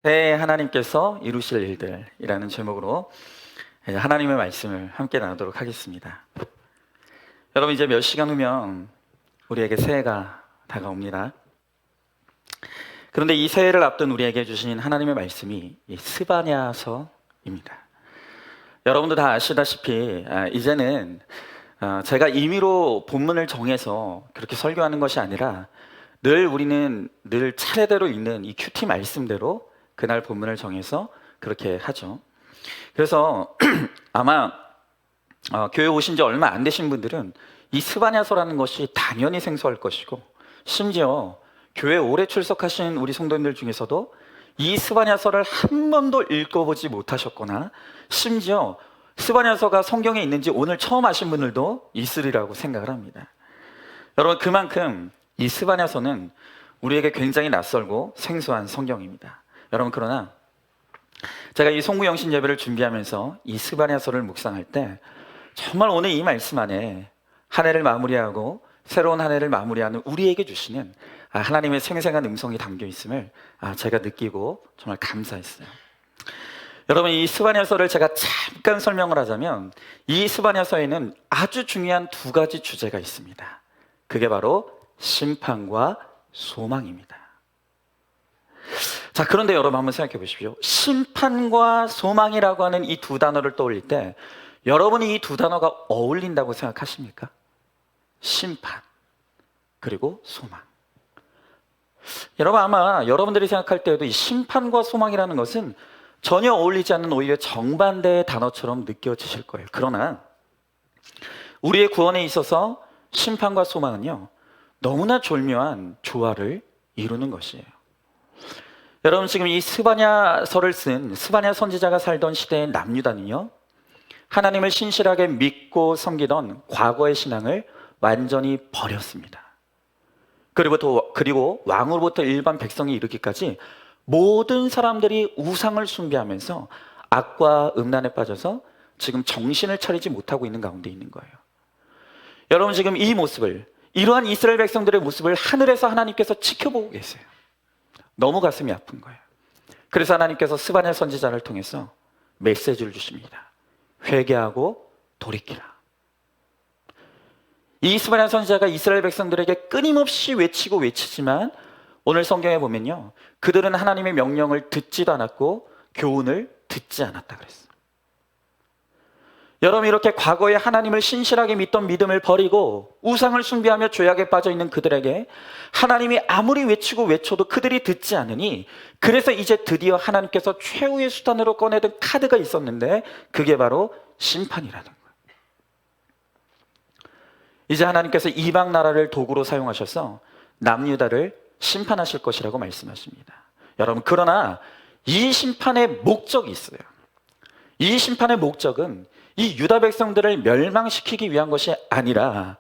새해 하나님께서 이루실 일들이라는 제목으로 하나님의 말씀을 함께 나누도록 하겠습니다. 여러분, 이제 몇 시간 후면 우리에게 새해가 다가옵니다. 그런데 이 새해를 앞둔 우리에게 주신 하나님의 말씀이 이 스바냐서입니다. 여러분도 다 아시다시피 이제는 제가 임의로 본문을 정해서 그렇게 설교하는 것이 아니라 우리는 늘 차례대로 읽는 이 큐티 말씀대로 그날 본문을 정해서 그렇게 하죠. 그래서 아마 교회 오신 지 얼마 안 되신 분들은 이 스바냐서라는 것이 당연히 생소할 것이고, 심지어 교회 오래 출석하신 우리 성도님들 중에서도 이 스바냐서를 한 번도 읽어보지 못하셨거나, 심지어 스바냐서가 성경에 있는지 오늘 처음 아신 분들도 있으리라고 생각을 합니다. 여러분, 그만큼 이 스바냐서는 우리에게 굉장히 낯설고 생소한 성경입니다. 여러분, 그러나 제가 이 송구영신 예배를 준비하면서 이 스바냐서를 묵상할 때 정말 오늘 이 말씀 안에 한 해를 마무리하고 새로운 한 해를 마무리하는 우리에게 주시는 하나님의 생생한 음성이 담겨 있음을 제가 느끼고 정말 감사했어요. 여러분, 이 스바냐서를 제가 잠깐 설명을 하자면, 이 스바냐서에는 아주 중요한 두 가지 주제가 있습니다. 그게 바로 심판과 소망입니다. 자, 그런데 여러분, 한번 생각해 보십시오. 심판과 소망이라고 하는 이 두 단어를 떠올릴 때 여러분이 이 두 단어가 어울린다고 생각하십니까? 심판 그리고 소망. 여러분, 아마 여러분들이 생각할 때에도 이 심판과 소망이라는 것은 전혀 어울리지 않는 오히려 정반대의 단어처럼 느껴지실 거예요. 그러나 우리의 구원에 있어서 심판과 소망은요, 너무나 절묘한 조화를 이루는 것이에요. 여러분, 지금 이 스바냐서를 쓴 스바냐 선지자가 살던 시대의 남유다는요, 하나님을 신실하게 믿고 섬기던 과거의 신앙을 완전히 버렸습니다. 그리고 왕으로부터 일반 백성이 이르기까지 모든 사람들이 우상을 숭배하면서 악과 음란에 빠져서 지금 정신을 차리지 못하고 있는 가운데 있는 거예요. 여러분, 지금 이 모습을, 이러한 이스라엘 백성들의 모습을 하늘에서 하나님께서 지켜보고 계세요. 너무 가슴이 아픈 거예요. 그래서 하나님께서 스바냐 선지자를 통해서 메시지를 주십니다. 회개하고 돌이키라. 이 스바냐 선지자가 이스라엘 백성들에게 끊임없이 외치지만 오늘 성경에 보면요, 그들은 하나님의 명령을 듣지도 않았고 교훈을 듣지 않았다 그랬어요. 여러분, 이렇게 과거에 하나님을 신실하게 믿던 믿음을 버리고 우상을 숭배하며 죄악에 빠져 있는 그들에게 하나님이 아무리 외쳐도 그들이 듣지 않으니, 그래서 이제 드디어 하나님께서 최후의 수단으로 꺼내든 카드가 있었는데 그게 바로 심판이라는 거예요. 이제 하나님께서 이방 나라를 도구로 사용하셔서 남유다를 심판하실 것이라고 말씀하십니다. 여러분, 그러나 이 심판의 목적이 있어요. 이 심판의 목적은 이 유다 백성들을 멸망시키기 위한 것이 아니라,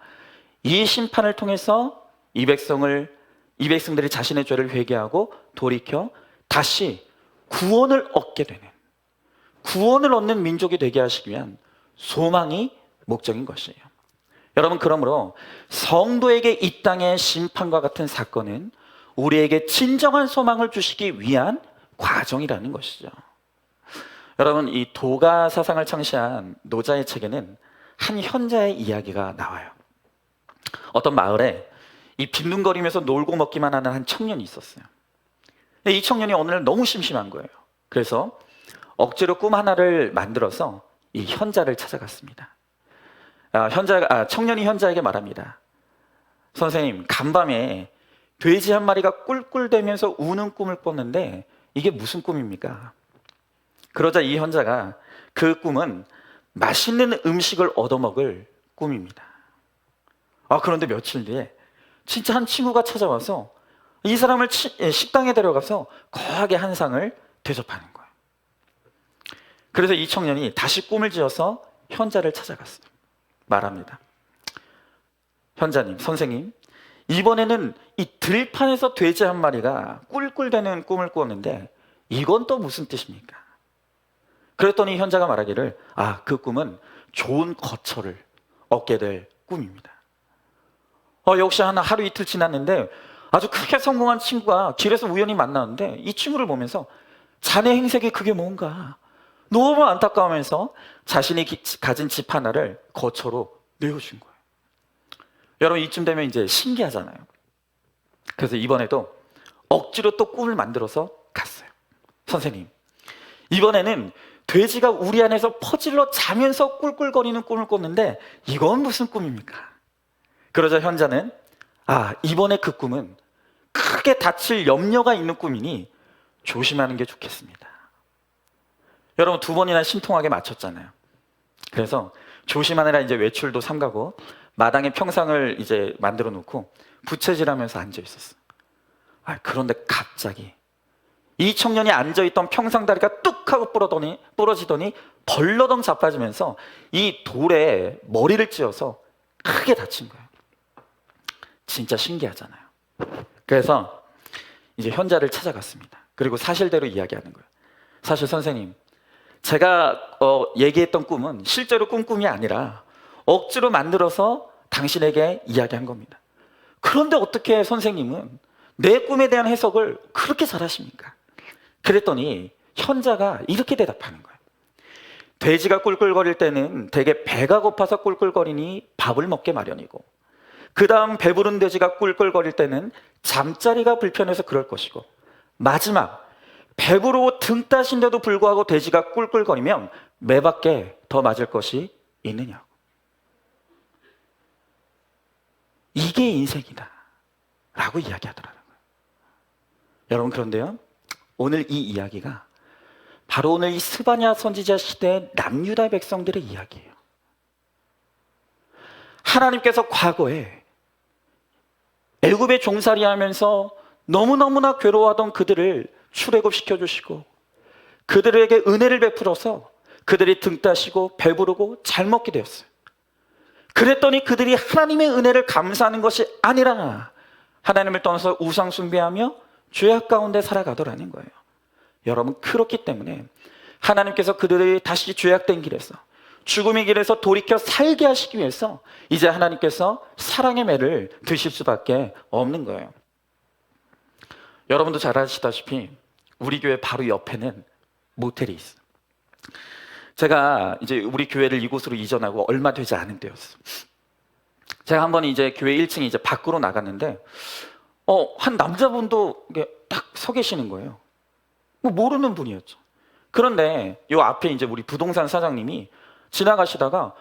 이 심판을 통해서 이 백성들이 자신의 죄를 회개하고 돌이켜 다시 구원을 얻는 민족이 되게 하시기 위한 소망이 목적인 것이에요. 여러분, 그러므로 성도에게 이 땅의 심판과 같은 사건은 우리에게 진정한 소망을 주시기 위한 과정이라는 것이죠. 여러분, 이 도가 사상을 창시한 노자의 책에는 한 현자의 이야기가 나와요. 어떤 마을에 이 빈둥거리면서 놀고 먹기만 하는 한 청년이 있었어요. 근데 이 청년이 어느 날 너무 심심한 거예요. 그래서 억지로 꿈 하나를 만들어서 이 현자를 찾아갔습니다. 청년이 현자에게 말합니다. 선생님, 간밤에 돼지 한 마리가 꿀꿀대면서 우는 꿈을 꿨는데 이게 무슨 꿈입니까? 그러자 이 현자가, 그 꿈은 맛있는 음식을 얻어먹을 꿈입니다. 그런데 며칠 뒤에 진짜 한 친구가 찾아와서 이 사람을 식당에 데려가서 거하게 한 상을 대접하는 거예요. 그래서 이 청년이 다시 꿈을 지어서 현자를 찾아갔어요. 말합니다. 현자님, 선생님, 이번에는 이 들판에서 돼지 한 마리가 꿀꿀대는 꿈을 꾸었는데 이건 또 무슨 뜻입니까? 그랬더니 현자가 말하기를, 그 꿈은 좋은 거처를 얻게 될 꿈입니다. 역시 하루 이틀 지났는데 아주 크게 성공한 친구가 길에서 우연히 만나는데 이 친구를 보면서 자네 행색이 그게 뭔가 너무 안타까우면서 자신이 가진 집 하나를 거처로 내어준 거예요. 여러분, 이쯤 되면 이제 신기하잖아요. 그래서 이번에도 억지로 또 꿈을 만들어서 갔어요. 선생님, 이번에는 돼지가 우리 안에서 퍼질러 자면서 꿀꿀거리는 꿈을 꿨는데 이건 무슨 꿈입니까? 그러자 현자는 이번에 그 꿈은 크게 다칠 염려가 있는 꿈이니 조심하는 게 좋겠습니다. 여러분, 2번이나 신통하게 맞췄잖아요. 그래서 조심하느라 이제 외출도 삼가고 마당에 평상을 이제 만들어 놓고 부채질하면서 앉아 있었어요. 그런데 갑자기 이 청년이 앉아있던 평상다리가 뚝 하고 부러지더니 벌러덩 자빠지면서 이 돌에 머리를 찧어서 크게 다친 거예요. 진짜 신기하잖아요. 그래서 이제 현자를 찾아갔습니다. 그리고 사실대로 이야기하는 거예요. 사실 선생님, 제가 얘기했던 꿈은 실제로 꿈이 아니라 억지로 만들어서 당신에게 이야기한 겁니다. 그런데 어떻게 선생님은 내 꿈에 대한 해석을 그렇게 잘하십니까? 그랬더니 현자가 이렇게 대답하는 거예요. 돼지가 꿀꿀거릴 때는 대개 배가 고파서 꿀꿀거리니 밥을 먹게 마련이고, 그 다음 배부른 돼지가 꿀꿀거릴 때는 잠자리가 불편해서 그럴 것이고, 마지막 배부르고 등 따신데도 불구하고 돼지가 꿀꿀거리면 매밖에 더 맞을 것이 있느냐고. 이게 인생이다 라고 이야기하더라고요. 여러분, 그런데요, 오늘 이 이야기가 바로 오늘 이 스바냐 선지자 시대의 남유다 백성들의 이야기예요. 하나님께서 과거에 애굽에 종살이하면서 너무너무나 괴로워하던 그들을 출애굽시켜 주시고 그들에게 은혜를 베풀어서 그들이 등 따시고 배부르고 잘 먹게 되었어요. 그랬더니 그들이 하나님의 은혜를 감사하는 것이 아니라 하나님을 떠나서 우상 숭배하며 죄악 가운데 살아가더라는 거예요. 여러분, 그렇기 때문에 하나님께서 그들이 다시 죄악된 길에서, 죽음의 길에서 돌이켜 살게 하시기 위해서 이제 하나님께서 사랑의 매를 드실 수밖에 없는 거예요. 여러분도 잘 아시다시피 우리 교회 바로 옆에는 모텔이 있어요. 제가 이제 우리 교회를 이곳으로 이전하고 얼마 되지 않은 때였어요. 제가 한번 이제 교회 1층에 이제 밖으로 나갔는데 한 남자분도 딱 서 계시는 거예요. 뭐 모르는 분이었죠. 그런데 요 앞에 이제 우리 부동산 사장님이 지나가시다가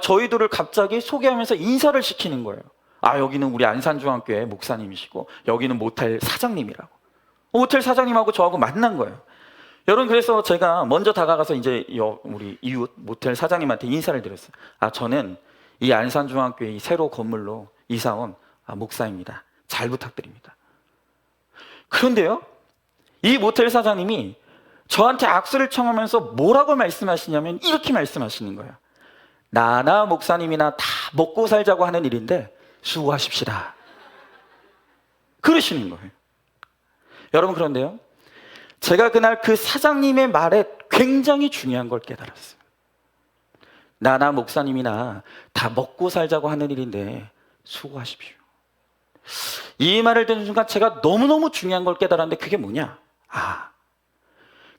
저희들을 갑자기 소개하면서 인사를 시키는 거예요. 여기는 우리 안산중앙교회 목사님이시고 여기는 모텔 사장님이라고. 모텔 사장님하고 저하고 만난 거예요. 여러분, 그래서 제가 먼저 다가가서 이제 우리 이웃 모텔 사장님한테 인사를 드렸어요. 저는 이 안산중앙교회 이 새로 건물로 이사 온 목사입니다. 잘 부탁드립니다. 그런데요, 이 모텔 사장님이 저한테 악수를 청하면서 뭐라고 말씀하시냐면 이렇게 말씀하시는 거예요. 나나 목사님이나 다 먹고 살자고 하는 일인데 수고하십시다. 그러시는 거예요. 여러분, 그런데요, 제가 그날 그 사장님의 말에 굉장히 중요한 걸 깨달았어요. 나나 목사님이나 다 먹고 살자고 하는 일인데 수고하십시오. 이 말을 듣는 순간 제가 너무너무 중요한 걸 깨달았는데 그게 뭐냐?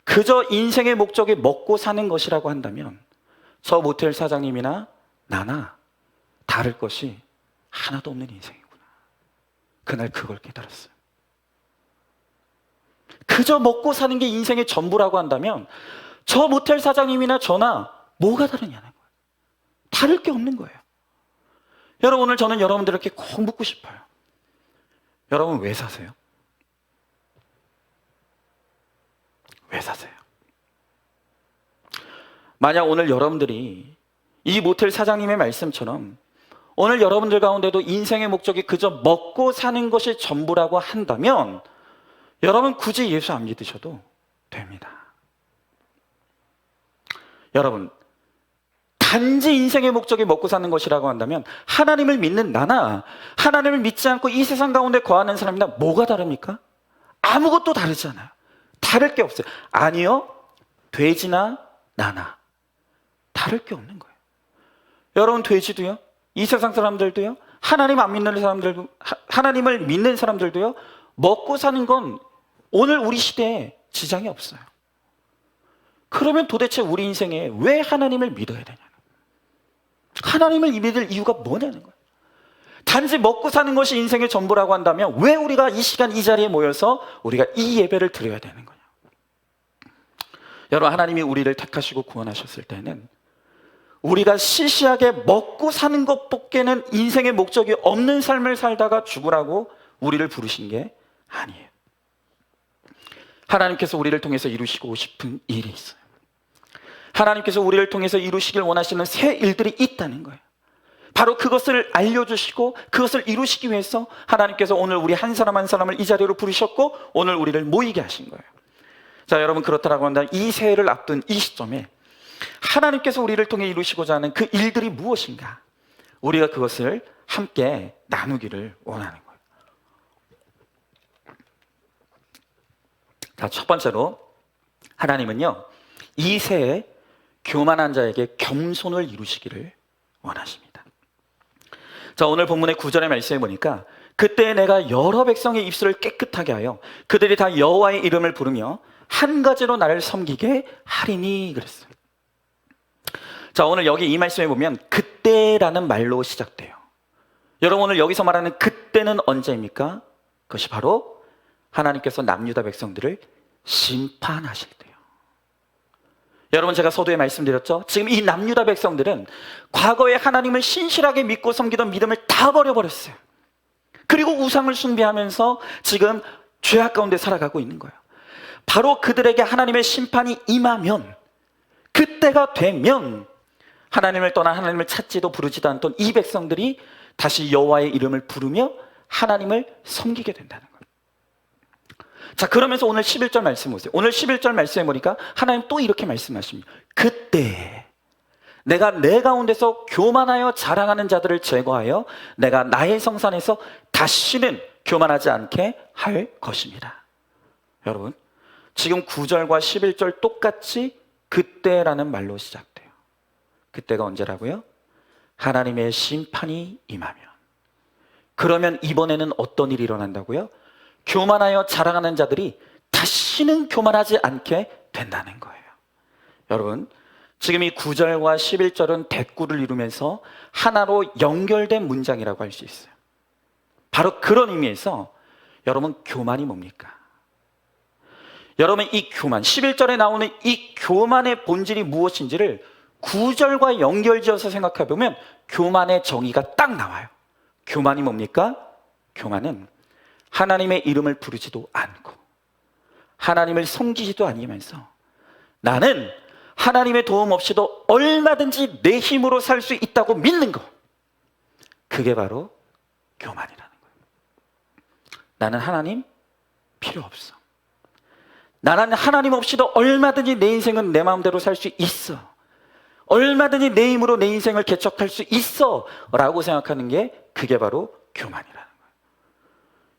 그저 인생의 목적이 먹고 사는 것이라고 한다면 저 모텔 사장님이나 나나 다를 것이 하나도 없는 인생이구나. 그날 그걸 깨달았어요. 그저 먹고 사는 게 인생의 전부라고 한다면 저 모텔 사장님이나 저나 뭐가 다르냐는 거예요. 다를 게 없는 거예요. 여러분, 오늘 저는 여러분들에게 꼭 묻고 싶어요. 여러분, 왜 사세요? 왜 사세요? 만약 오늘 여러분들이 이 모텔 사장님의 말씀처럼 오늘 여러분들 가운데도 인생의 목적이 그저 먹고 사는 것이 전부라고 한다면 여러분, 굳이 예수 안 믿으셔도 됩니다. 여러분, 단지 인생의 목적이 먹고 사는 것이라고 한다면 하나님을 믿는 나나 하나님을 믿지 않고 이 세상 가운데 거하는 사람이나 뭐가 다릅니까? 아무것도 다르지 않아요. 다를 게 없어요. 아니요, 돼지나 나나 다를 게 없는 거예요. 여러분, 돼지도요, 이 세상 사람들도요, 하나님 안 믿는 사람들도, 하나님을 믿는 사람들도요, 먹고 사는 건 오늘 우리 시대에 지장이 없어요. 그러면 도대체 우리 인생에 왜 하나님을 믿어야 되냐? 하나님을 믿을 이유가 뭐냐는 거예요. 단지 먹고 사는 것이 인생의 전부라고 한다면 왜 우리가 이 시간 이 자리에 모여서 우리가 이 예배를 드려야 되는 거냐? 여러분, 하나님이 우리를 택하시고 구원하셨을 때는 우리가 시시하게 먹고 사는 것밖에는 인생의 목적이 없는 삶을 살다가 죽으라고 우리를 부르신 게 아니에요. 하나님께서 우리를 통해서 이루시고 싶은 일이 있어요. 하나님께서 우리를 통해서 이루시길 원하시는 새 일들이 있다는 거예요. 바로 그것을 알려주시고 그것을 이루시기 위해서 하나님께서 오늘 우리 한 사람 한 사람을 이 자리로 부르셨고 오늘 우리를 모이게 하신 거예요. 자, 여러분, 그렇다고 한다면 이 새해를 앞둔 이 시점에 하나님께서 우리를 통해 이루시고자 하는 그 일들이 무엇인가? 우리가 그것을 함께 나누기를 원하는 거예요. 자, 첫 번째로 하나님은요, 이 새해 교만한 자에게 겸손을 이루시기를 원하십니다. 자, 오늘 본문의 9절의 말씀에 보니까 그때 내가 여러 백성의 입술을 깨끗하게 하여 그들이 다 여호와의 이름을 부르며 한 가지로 나를 섬기게 하리니 그랬어요. 자, 오늘 여기 이 말씀에 보면 그때라는 말로 시작돼요. 여러분, 오늘 여기서 말하는 그때는 언제입니까? 그것이 바로 하나님께서 남유다 백성들을 심판하실 때요. 여러분, 제가 서두에 말씀드렸죠? 지금 이 남유다 백성들은 과거에 하나님을 신실하게 믿고 섬기던 믿음을 다 버려버렸어요. 그리고 우상을 숭배하면서 지금 죄악 가운데 살아가고 있는 거예요. 바로 그들에게 하나님의 심판이 임하면, 그때가 되면 하나님을 떠나 하나님을 찾지도 부르지도 않던 이 백성들이 다시 여호와의 이름을 부르며 하나님을 섬기게 된다는 거예요. 자, 그러면서 오늘 11절 말씀 보세요. 오늘 11절 말씀에 보니까 하나님 또 이렇게 말씀하십니다. 그때 내가 내 가운데서 교만하여 자랑하는 자들을 제거하여 내가 나의 성산에서 다시는 교만하지 않게 할 것입니다. 여러분, 지금 9절과 11절 똑같이 그때라는 말로 시작돼요. 그때가 언제라고요? 하나님의 심판이 임하면. 그러면 이번에는 어떤 일이 일어난다고요? 교만하여 자랑하는 자들이 다시는 교만하지 않게 된다는 거예요. 여러분, 지금 이 9절과 11절은 대꾸를 이루면서 하나로 연결된 문장이라고 할 수 있어요. 바로 그런 의미에서 여러분, 교만이 뭡니까? 여러분, 이 교만, 11절에 나오는 이 교만의 본질이 무엇인지를 9절과 연결지어서 생각해 보면 교만의 정의가 딱 나와요. 교만이 뭡니까? 교만은 하나님의 이름을 부르지도 않고 하나님을 섬기지도 않으면서 나는 하나님의 도움 없이도 얼마든지 내 힘으로 살 수 있다고 믿는 거, 그게 바로 교만이라는 거예요. 나는 하나님 필요 없어. 나는 하나님 없이도 얼마든지 내 인생은 내 마음대로 살 수 있어. 얼마든지 내 힘으로 내 인생을 개척할 수 있어 라고 생각하는 게 그게 바로 교만이라는 거예요.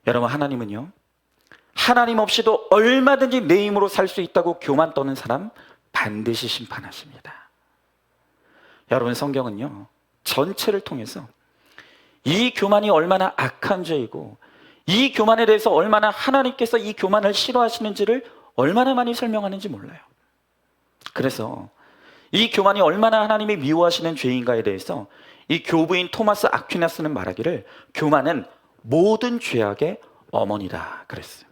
여러분, 하나님은요, 하나님 없이도 얼마든지 내 힘으로 살 수 있다고 교만 떠는 사람 반드시 심판하십니다. 여러분, 성경은요, 전체를 통해서 이 교만이 얼마나 악한 죄이고 이 교만에 대해서 얼마나 하나님께서 이 교만을 싫어하시는지를 얼마나 많이 설명하는지 몰라요. 그래서 이 교만이 얼마나 하나님이 미워하시는 죄인가에 대해서 이 교부인 토마스 아퀴나스는 말하기를 교만은 모든 죄악의 어머니다 그랬어요.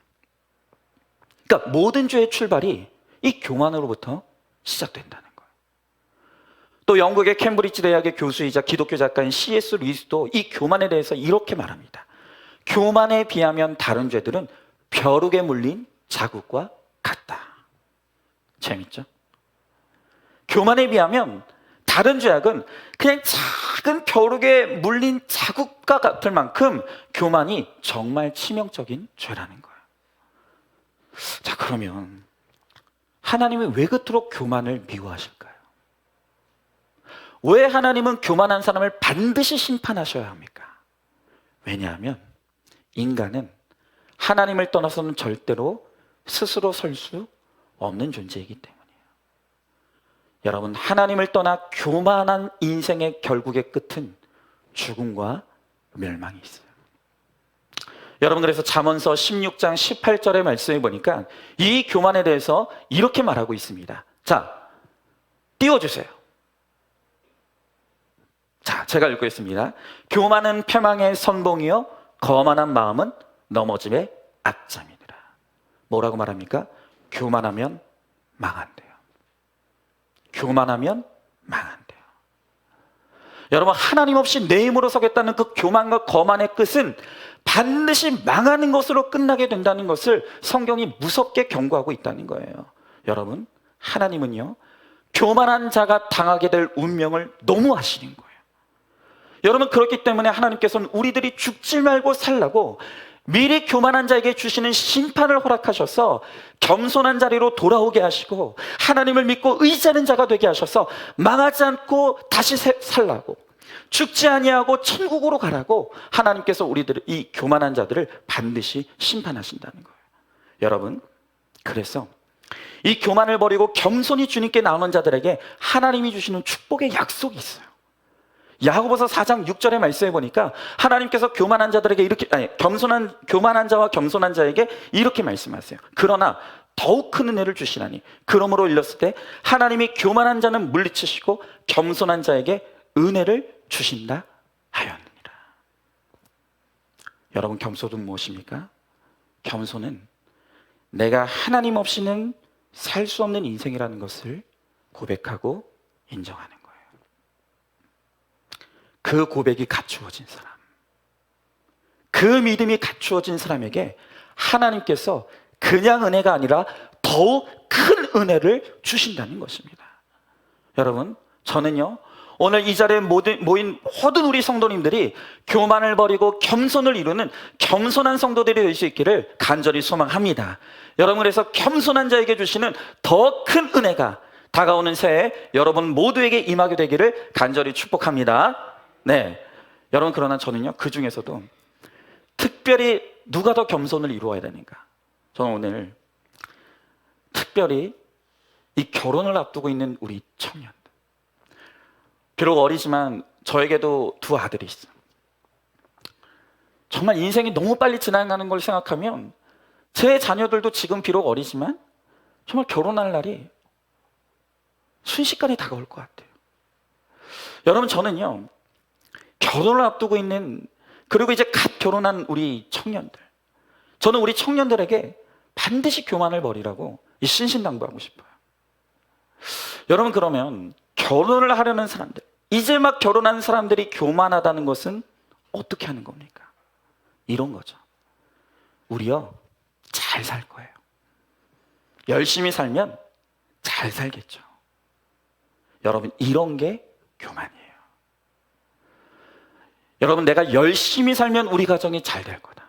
그러니까 모든 죄의 출발이 이 교만으로부터 시작된다는 거예요. 또 영국의 캠브리지 대학의 교수이자 기독교 작가인 C.S. 루이스도 이 교만에 대해서 이렇게 말합니다. 교만에 비하면 다른 죄들은 벼룩에 물린 자국과 같다. 재밌죠? 교만에 비하면 다른 죄악은 그냥 작은 벼룩에 물린 자국과 같을 만큼 교만이 정말 치명적인 죄라는 거예요. 자, 그러면 하나님은 왜 그토록 교만을 미워하실까요? 왜 하나님은 교만한 사람을 반드시 심판하셔야 합니까? 왜냐하면 인간은 하나님을 떠나서는 절대로 스스로 설 수 없는 존재이기 때문이에요. 여러분, 하나님을 떠나 교만한 인생의 결국의 끝은 죽음과 멸망이 있어요. 여러분, 그래서 잠언서 16장 18절의 말씀에 보니까 이 교만에 대해서 이렇게 말하고 있습니다. 자, 띄워주세요. 자, 제가 읽겠습니다. 교만은 패망의 선봉이요 거만한 마음은 넘어짐의 악잠이니라. 뭐라고 말합니까? 교만하면 망한대요. 교만하면 망한대요. 여러분, 하나님 없이 내 힘으로 서겠다는 그 교만과 거만의 끝은 반드시 망하는 것으로 끝나게 된다는 것을 성경이 무섭게 경고하고 있다는 거예요. 여러분, 하나님은요, 교만한 자가 당하게 될 운명을 너무 아시는 거예요. 여러분, 그렇기 때문에 하나님께서는 우리들이 죽지 말고 살라고 미리 교만한 자에게 주시는 심판을 허락하셔서 겸손한 자리로 돌아오게 하시고 하나님을 믿고 의지하는 자가 되게 하셔서 망하지 않고 다시 살라고, 죽지 아니하고 천국으로 가라고 하나님께서 우리들 이 교만한 자들을 반드시 심판하신다는 거예요. 여러분, 그래서 이 교만을 버리고 겸손히 주님께 나오는 자들에게 하나님이 주시는 축복의 약속이 있어요. 야고보서 4장 6절의 말씀에 보니까 하나님께서 교만한 자들에게 이렇게, 교만한 자와 겸손한 자에게 이렇게 말씀하세요. 그러나 더욱 큰 은혜를 주시나니 그러므로 일렀을 때 하나님이 교만한 자는 물리치시고 겸손한 자에게 은혜를 주신다 하였느니라. 여러분, 겸손은 무엇입니까? 겸손은 내가 하나님 없이는 살 수 없는 인생이라는 것을 고백하고 인정하는 거예요. 그 고백이 갖추어진 사람, 그 믿음이 갖추어진 사람에게 하나님께서 그냥 은혜가 아니라 더욱 큰 은혜를 주신다는 것입니다. 여러분, 저는요, 오늘 이 자리에 모인 모든 우리 성도님들이 교만을 버리고 겸손을 이루는 겸손한 성도들이 될 수 있기를 간절히 소망합니다. 여러분, 그래서 겸손한 자에게 주시는 더 큰 은혜가 다가오는 새해 여러분 모두에게 임하게 되기를 간절히 축복합니다. 네, 여러분, 그러나 저는요, 그 중에서도 특별히 누가 더 겸손을 이루어야 되는가? 저는 오늘 특별히 이 결혼을 앞두고 있는 우리 청년들, 비록 어리지만 저에게도 두 아들이 있어요. 정말 인생이 너무 빨리 지나가는 걸 생각하면 제 자녀들도 지금 비록 어리지만 정말 결혼할 날이 순식간에 다가올 것 같아요. 여러분, 저는요, 결혼을 앞두고 있는, 그리고 이제 갓 결혼한 우리 청년들, 저는 우리 청년들에게 반드시 교만을 버리라고 신신당부하고 싶어요. 여러분, 그러면 결혼을 하려는 사람들, 이제 막 결혼한 사람들이 교만하다는 것은 어떻게 하는 겁니까? 이런 거죠. 우리요, 잘 살 거예요. 열심히 살면 잘 살겠죠. 여러분, 이런 게 교만이에요. 여러분, 내가 열심히 살면 우리 가정이 잘 될 거다.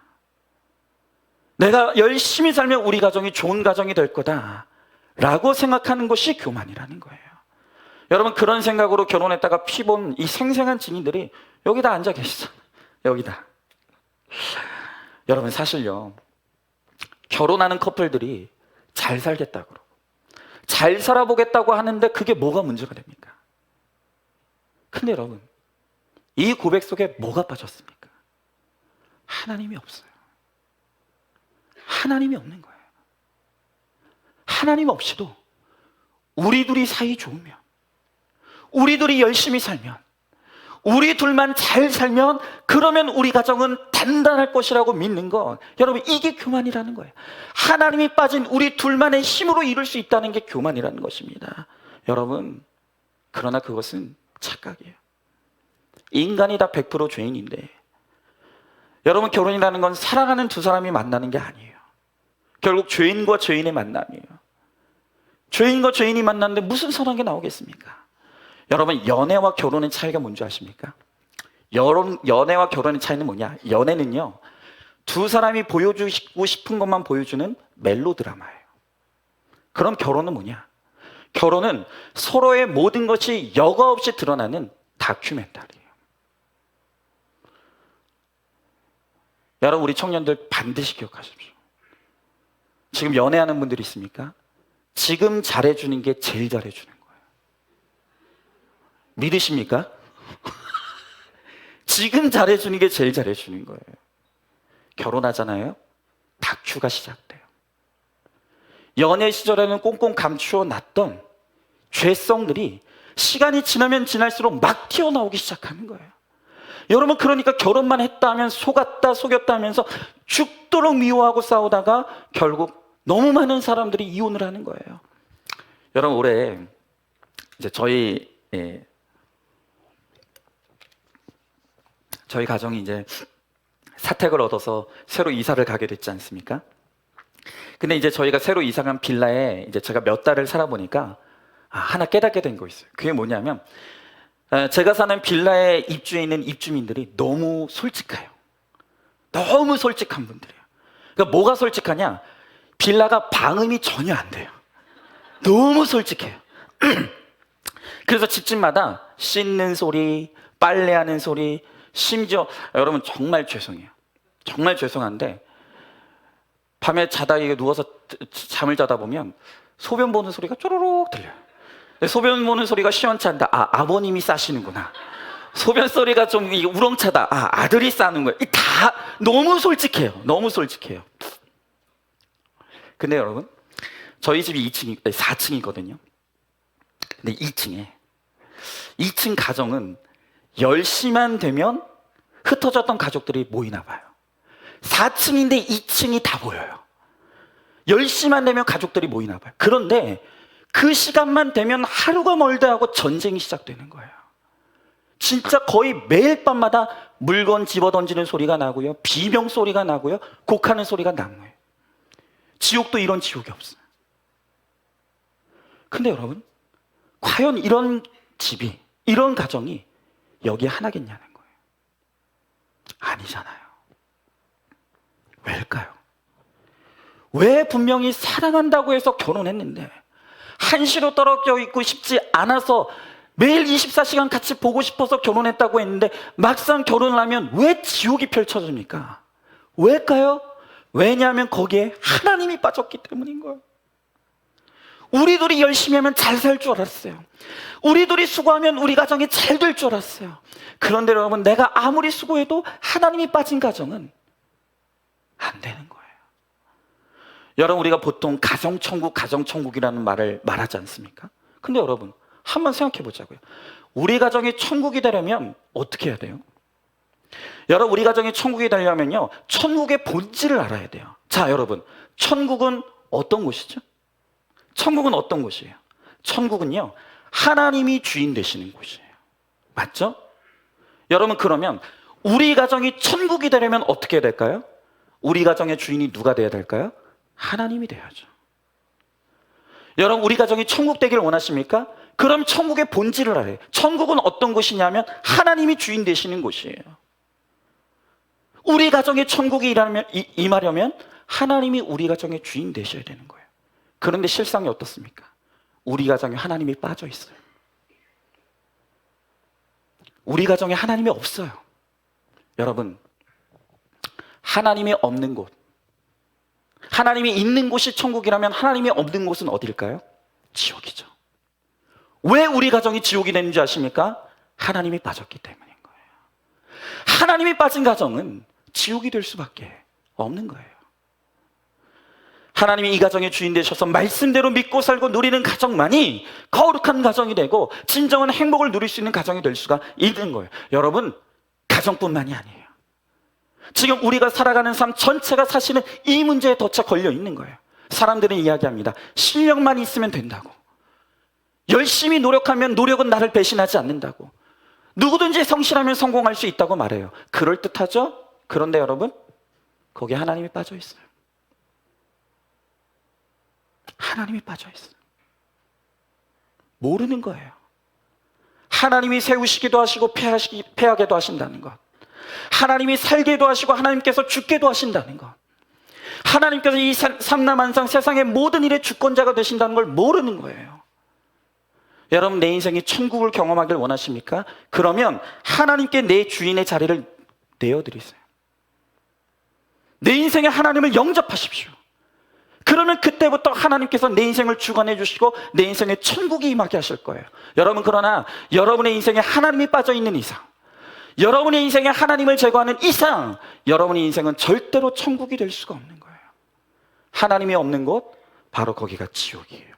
내가 열심히 살면 우리 가정이 좋은 가정이 될 거다 라고 생각하는 것이 교만이라는 거예요. 여러분, 그런 생각으로 결혼했다가 피본 이 생생한 증인들이 여기다 앉아 계시죠. 여기다. 여러분, 사실요, 결혼하는 커플들이 잘 살겠다고 그러고 잘 살아보겠다고 하는데 그게 뭐가 문제가 됩니까? 근데 여러분, 이 고백 속에 뭐가 빠졌습니까? 하나님이 없어요. 하나님이 없는 거예요. 하나님 없이도 우리 둘이 사이 좋으면, 우리 둘이 열심히 살면, 우리 둘만 잘 살면 그러면 우리 가정은 단단할 것이라고 믿는 것, 여러분, 이게 교만이라는 거예요. 하나님이 빠진 우리 둘만의 힘으로 이룰 수 있다는 게 교만이라는 것입니다. 여러분, 그러나 그것은 착각이에요. 인간이 다 100% 죄인인데, 여러분, 결혼이라는 건 사랑하는 두 사람이 만나는 게 아니에요. 결국 죄인과 죄인의 만남이에요. 죄인과 죄인이 만났는데 무슨 선한 게 나오겠습니까? 여러분, 연애와 결혼의 차이가 뭔지 아십니까? 연애와 결혼의 차이는 뭐냐? 연애는요, 두 사람이 보여주고 싶은 것만 보여주는 멜로드라마예요. 그럼 결혼은 뭐냐? 결혼은 서로의 모든 것이 여과 없이 드러나는 다큐멘터리예요. 여러분, 우리 청년들 반드시 기억하십시오. 지금 연애하는 분들이 있습니까? 지금 잘해주는 게 제일 잘해주는 거예요. 믿으십니까? 지금 잘해주는 게 제일 잘해주는 거예요. 결혼하잖아요? 다큐가 시작돼요. 연애 시절에는 꽁꽁 감추어 놨던 죄성들이 시간이 지나면 지날수록 막 튀어나오기 시작하는 거예요. 여러분, 그러니까 결혼만 했다 하면 속았다 속였다 하면서 죽도록 미워하고 싸우다가 결국 너무 많은 사람들이 이혼을 하는 거예요. 여러분, 올해 이제 저희 가정이 이제 사택을 얻어서 새로 이사를 가게 됐지 않습니까? 근데 이제 저희가 새로 이사간 빌라에 이제 제가 몇 달을 살아보니까 하나 깨닫게 된 거 있어요. 그게 뭐냐면, 제가 사는 빌라에 입주해 있는 입주민들이 너무 솔직해요. 너무 솔직한 분들이에요. 그러니까 뭐가 솔직하냐? 빌라가 방음이 전혀 안 돼요. 너무 솔직해요. 그래서 집집마다 씻는 소리, 빨래하는 소리, 심지어 여러분 정말 죄송해요. 정말 죄송한데 밤에 자다 이게 누워서 잠을 자다 보면 소변 보는 소리가 쪼르륵 들려요. 소변 보는 소리가 시원치 않다. 아버님이 싸시는구나. 소변 소리가 좀 우렁차다. 아들이 싸는 거예요. 다 너무 솔직해요. 너무 솔직해요. 근데 여러분, 저희 집이 4층이거든요. 근데 2층 가정은 10시만 되면 흩어졌던 가족들이 모이나 봐요. 4층인데 2층이 다 보여요. 10시만 되면 가족들이 모이나 봐요. 그런데 그 시간만 되면 하루가 멀다 하고 전쟁이 시작되는 거예요. 진짜 거의 매일 밤마다 물건 집어던지는 소리가 나고요, 비명 소리가 나고요, 곡하는 소리가 나는 거예요. 지옥도 이런 지옥이 없어요. 근데 여러분, 과연 이런 집이, 이런 가정이 여기에 하나겠냐는 거예요. 아니잖아요. 왜일까요? 왜 분명히 사랑한다고 해서 결혼했는데 한시로 떨어져 있고 싶지 않아서 매일 24시간 같이 보고 싶어서 결혼했다고 했는데 막상 결혼을 하면 왜 지옥이 펼쳐집니까? 왜일까요? 왜냐하면 거기에 하나님이 빠졌기 때문인 거예요. 우리 둘이 열심히 하면 잘 살 줄 알았어요. 우리 둘이 수고하면 우리 가정이 잘 될 줄 알았어요. 그런데 여러분, 내가 아무리 수고해도 하나님이 빠진 가정은 안 되는 거예요. 여러분, 우리가 보통 가정천국, 가정천국이라는 말을 말하지 않습니까? 근데 여러분, 한번 생각해 보자고요. 우리 가정이 천국이 되려면 어떻게 해야 돼요? 여러분, 우리 가정이 천국이 되려면요, 천국의 본질을 알아야 돼요. 자, 여러분, 천국은 어떤 곳이죠? 천국은 어떤 곳이에요? 천국은요, 하나님이 주인 되시는 곳이에요. 맞죠? 여러분, 그러면 우리 가정이 천국이 되려면 어떻게 해야 될까요? 우리 가정의 주인이 누가 돼야 될까요? 하나님이 돼야죠. 여러분, 우리 가정이 천국 되기를 원하십니까? 그럼 천국의 본질을 알아요. 천국은 어떤 곳이냐면 하나님이 주인 되시는 곳이에요. 우리 가정의 천국이 임하려면 하나님이 우리 가정의 주인 되셔야 되는 거예요. 그런데 실상이 어떻습니까? 우리 가정에 하나님이 빠져 있어요. 우리 가정에 하나님이 없어요. 여러분, 하나님이 없는 곳, 하나님이 있는 곳이 천국이라면 하나님이 없는 곳은 어딜까요? 지옥이죠. 왜 우리 가정이 지옥이 되는지 아십니까? 하나님이 빠졌기 때문인 거예요. 하나님이 빠진 가정은 지옥이 될 수밖에 없는 거예요. 하나님이 이 가정의 주인 되셔서 말씀대로 믿고 살고 누리는 가정만이 거룩한 가정이 되고 진정한 행복을 누릴 수 있는 가정이 될 수가 있는 거예요. 여러분, 가정뿐만이 아니에요. 지금 우리가 살아가는 삶 전체가 사실은 이 문제에 덧차 걸려 있는 거예요. 사람들은 이야기합니다. 실력만 있으면 된다고. 열심히 노력하면 노력은 나를 배신하지 않는다고. 누구든지 성실하면 성공할 수 있다고 말해요. 그럴듯하죠? 그런데 여러분, 거기에 하나님이 빠져 있어요. 하나님이 빠져 있어요. 모르는 거예요. 하나님이 세우시기도 하시고 패하게도 하신다는 것. 하나님이 살게도 하시고 하나님께서 죽게도 하신다는 것. 하나님께서 이 삼라만상 세상의 모든 일의 주권자가 되신다는 걸 모르는 거예요. 여러분, 내 인생이 천국을 경험하길 원하십니까? 그러면 하나님께 내 주인의 자리를 내어드리세요. 내 인생에 하나님을 영접하십시오. 그러면 그때부터 하나님께서 내 인생을 주관해 주시고 내 인생에 천국이 임하게 하실 거예요. 여러분, 그러나 여러분의 인생에 하나님이 빠져 있는 이상, 여러분의 인생에 하나님을 제거하는 이상, 여러분의 인생은 절대로 천국이 될 수가 없는 거예요. 하나님이 없는 곳, 바로 거기가 지옥이에요.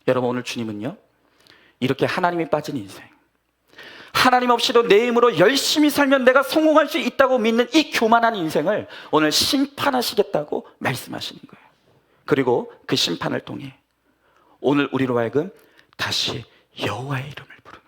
여러분, 오늘 주님은요, 이렇게 하나님이 빠진 인생, 하나님 없이도 내 힘으로 열심히 살면 내가 성공할 수 있다고 믿는 이 교만한 인생을 오늘 심판하시겠다고 말씀하시는 거예요. 그리고 그 심판을 통해 오늘 우리로 하여금 다시 여호와의 이름을 부르는,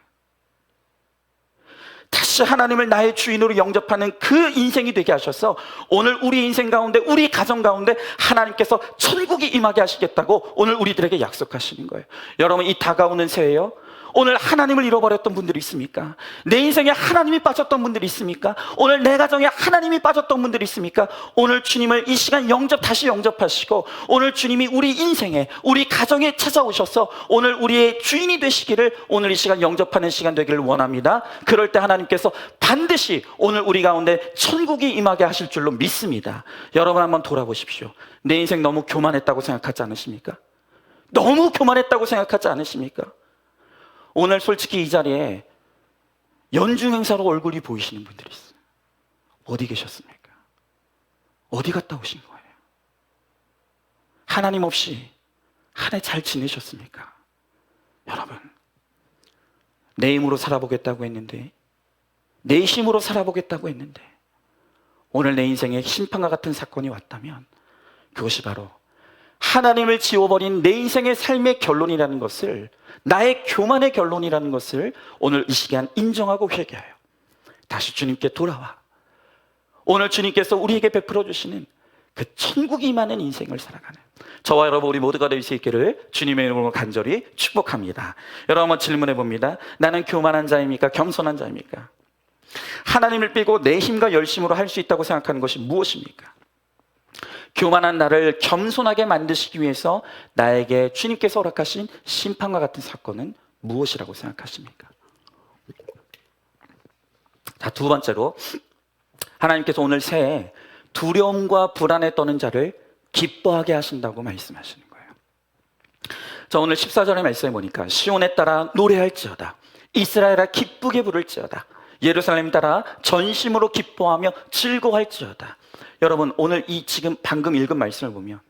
다시 하나님을 나의 주인으로 영접하는 그 인생이 되게 하셔서 오늘 우리 인생 가운데, 우리 가정 가운데 하나님께서 천국이 임하게 하시겠다고 오늘 우리들에게 약속하시는 거예요. 여러분, 이 다가오는 새해요, 오늘 하나님을 잃어버렸던 분들이 있습니까? 내 인생에 하나님이 빠졌던 분들이 있습니까? 오늘 내 가정에 하나님이 빠졌던 분들이 있습니까? 오늘 주님을 이 시간 다시 영접하시고 오늘 주님이 우리 인생에, 우리 가정에 찾아오셔서 오늘 우리의 주인이 되시기를 오늘 이 시간 영접하는 시간 되기를 원합니다. 그럴 때 하나님께서 반드시 오늘 우리 가운데 천국이 임하게 하실 줄로 믿습니다. 여러분, 한번 돌아보십시오. 내 인생 너무 교만했다고 생각하지 않으십니까? 너무 교만했다고 생각하지 않으십니까? 오늘 솔직히 이 자리에 연중 행사로 얼굴이 보이시는 분들이 있어요. 어디 계셨습니까? 어디 갔다 오신 거예요? 하나님 없이 한 해 잘 지내셨습니까? 여러분, 내 힘으로 살아보겠다고 했는데, 내 힘으로 살아보겠다고 했는데 오늘 내 인생에 심판과 같은 사건이 왔다면 그것이 바로 하나님을 지워버린 내 인생의 삶의 결론이라는 것을, 나의 교만의 결론이라는 것을 오늘 이 시간 인정하고 회개하여 다시 주님께 돌아와 오늘 주님께서 우리에게 베풀어 주시는 그 천국이 임하는 인생을 살아가는 저와 여러분, 우리 모두가 될 수 있기를 주님의 이름으로 간절히 축복합니다. 여러분, 한번 질문해 봅니다. 나는 교만한 자입니까? 겸손한 자입니까? 하나님을 빼고 내 힘과 열심으로 할 수 있다고 생각하는 것이 무엇입니까? 교만한 나를 겸손하게 만드시기 위해서 나에게 주님께서 허락하신 심판과 같은 사건은 무엇이라고 생각하십니까? 자, 두 번째로, 하나님께서 오늘 새해 두려움과 불안에 떠는 자를 기뻐하게 하신다고 말씀하시는 거예요. 자, 오늘 14절의 말씀에 보니까 시온에 따라 노래할지어다, 이스라엘아 기쁘게 부를지어다, 예루살렘 따라 전심으로 기뻐하며 즐거워할지어다. 여러분, 오늘 이 지금 방금 읽은 말씀을 보면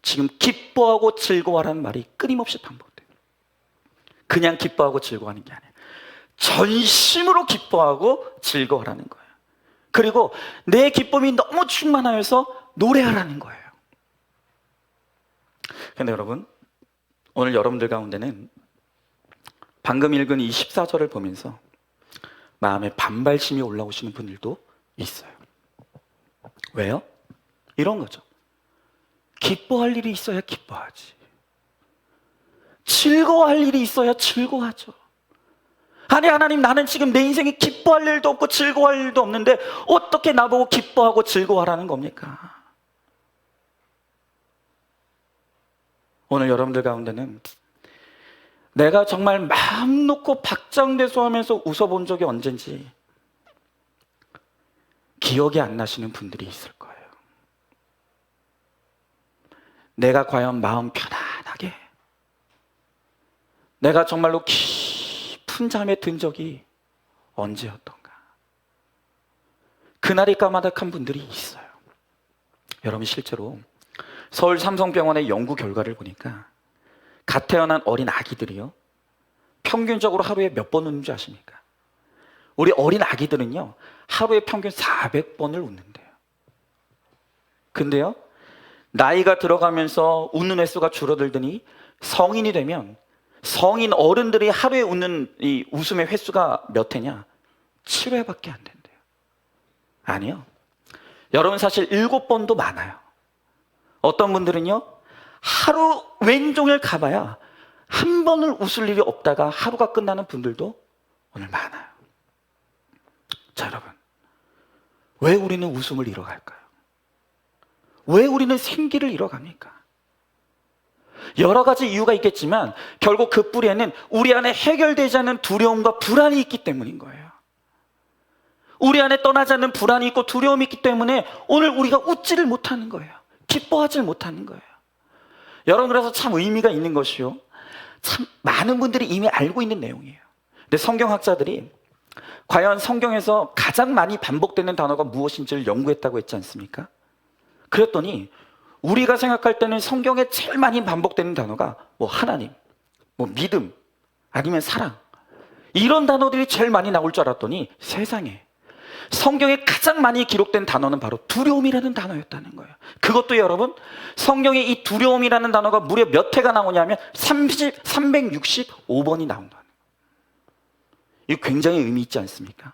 지금 기뻐하고 즐거워하라는 말이 끊임없이 반복돼요. 그냥 기뻐하고 즐거워하는 게 아니에요. 전심으로 기뻐하고 즐거워하라는 거예요. 그리고 내 기쁨이 너무 충만하여서 노래하라는 거예요. 그런데 여러분, 오늘 여러분들 가운데는 방금 읽은 이 14절을 보면서 마음에 반발심이 올라오시는 분들도 있어요. 왜요? 이런 거죠. 기뻐할 일이 있어야 기뻐하지, 즐거워할 일이 있어야 즐거워하죠. 아니, 하나님, 나는 지금 내 인생에 기뻐할 일도 없고 즐거워할 일도 없는데 어떻게 나보고 기뻐하고 즐거워하라는 겁니까? 오늘 여러분들 가운데는 내가 정말 마음 놓고 박장대소하면서 웃어본 적이 언젠지 기억이 안 나시는 분들이 있을 거예요. 내가 과연 마음 편안하게, 내가 정말로 깊은 잠에 든 적이 언제였던가. 그날이 까마득한 분들이 있어요. 여러분, 실제로 서울 삼성병원의 연구 결과를 보니까 갓 태어난 어린 아기들이요, 평균적으로 하루에 몇 번 웃는 줄 아십니까? 우리 어린 아기들은요, 하루에 평균 400번을 웃는데요. 근데요, 나이가 들어가면서 웃는 횟수가 줄어들더니 성인이 되면 성인 어른들이 하루에 웃는 이 웃음의 횟수가 몇 회냐? 7회밖에 안 된대요. 아니요, 여러분, 사실 7번도 많아요. 어떤 분들은요, 하루 왼종일 가봐야 한 번을 웃을 일이 없다가 하루가 끝나는 분들도 오늘 많아요. 자, 여러분, 왜 우리는 웃음을 잃어갈까요? 왜 우리는 생기를 잃어갑니까? 여러 가지 이유가 있겠지만 결국 그 뿌리에는 우리 안에 해결되지 않는 두려움과 불안이 있기 때문인 거예요. 우리 안에 떠나지 않는 불안이 있고 두려움이 있기 때문에 오늘 우리가 웃지를 못하는 거예요. 기뻐하지를 못하는 거예요. 여러분, 그래서 참 의미가 있는 것이요, 참 많은 분들이 이미 알고 있는 내용이에요. 근데 성경학자들이 과연 성경에서 가장 많이 반복되는 단어가 무엇인지를 연구했다고 했지 않습니까? 그랬더니 우리가 생각할 때는 성경에 제일 많이 반복되는 단어가 하나님, 뭐 믿음, 아니면 사랑, 이런 단어들이 제일 많이 나올 줄 알았더니 세상에 성경에 가장 많이 기록된 단어는 바로 두려움이라는 단어였다는 거예요. 그것도 여러분, 성경에 이 두려움이라는 단어가 무려 몇 회가 나오냐면 365번이 나온다는 거예요. 이거 굉장히 의미 있지 않습니까?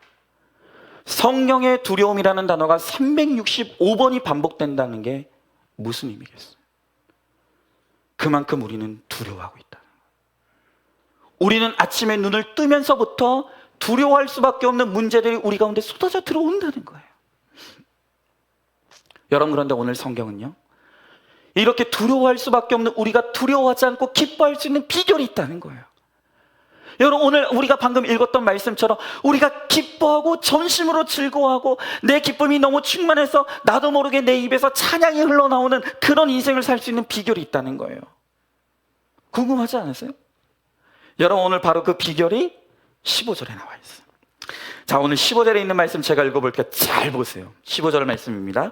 성경의 두려움이라는 단어가 365번이 반복된다는 게 무슨 의미겠어요? 그만큼 우리는 두려워하고 있다는 거예요. 우리는 아침에 눈을 뜨면서부터 두려워할 수밖에 없는 문제들이 우리 가운데 쏟아져 들어온다는 거예요. 여러분, 그런데 오늘 성경은요, 이렇게 두려워할 수밖에 없는 우리가 두려워하지 않고 기뻐할 수 있는 비결이 있다는 거예요. 여러분, 오늘 우리가 방금 읽었던 말씀처럼 우리가 기뻐하고 전심으로 즐거워하고 내 기쁨이 너무 충만해서 나도 모르게 내 입에서 찬양이 흘러나오는 그런 인생을 살 수 있는 비결이 있다는 거예요. 궁금하지 않으세요? 여러분, 오늘 바로 그 비결이 15절에 나와 있어요. 자, 오늘 15절에 있는 말씀 제가 읽어볼게요. 잘 보세요. 15절 말씀입니다.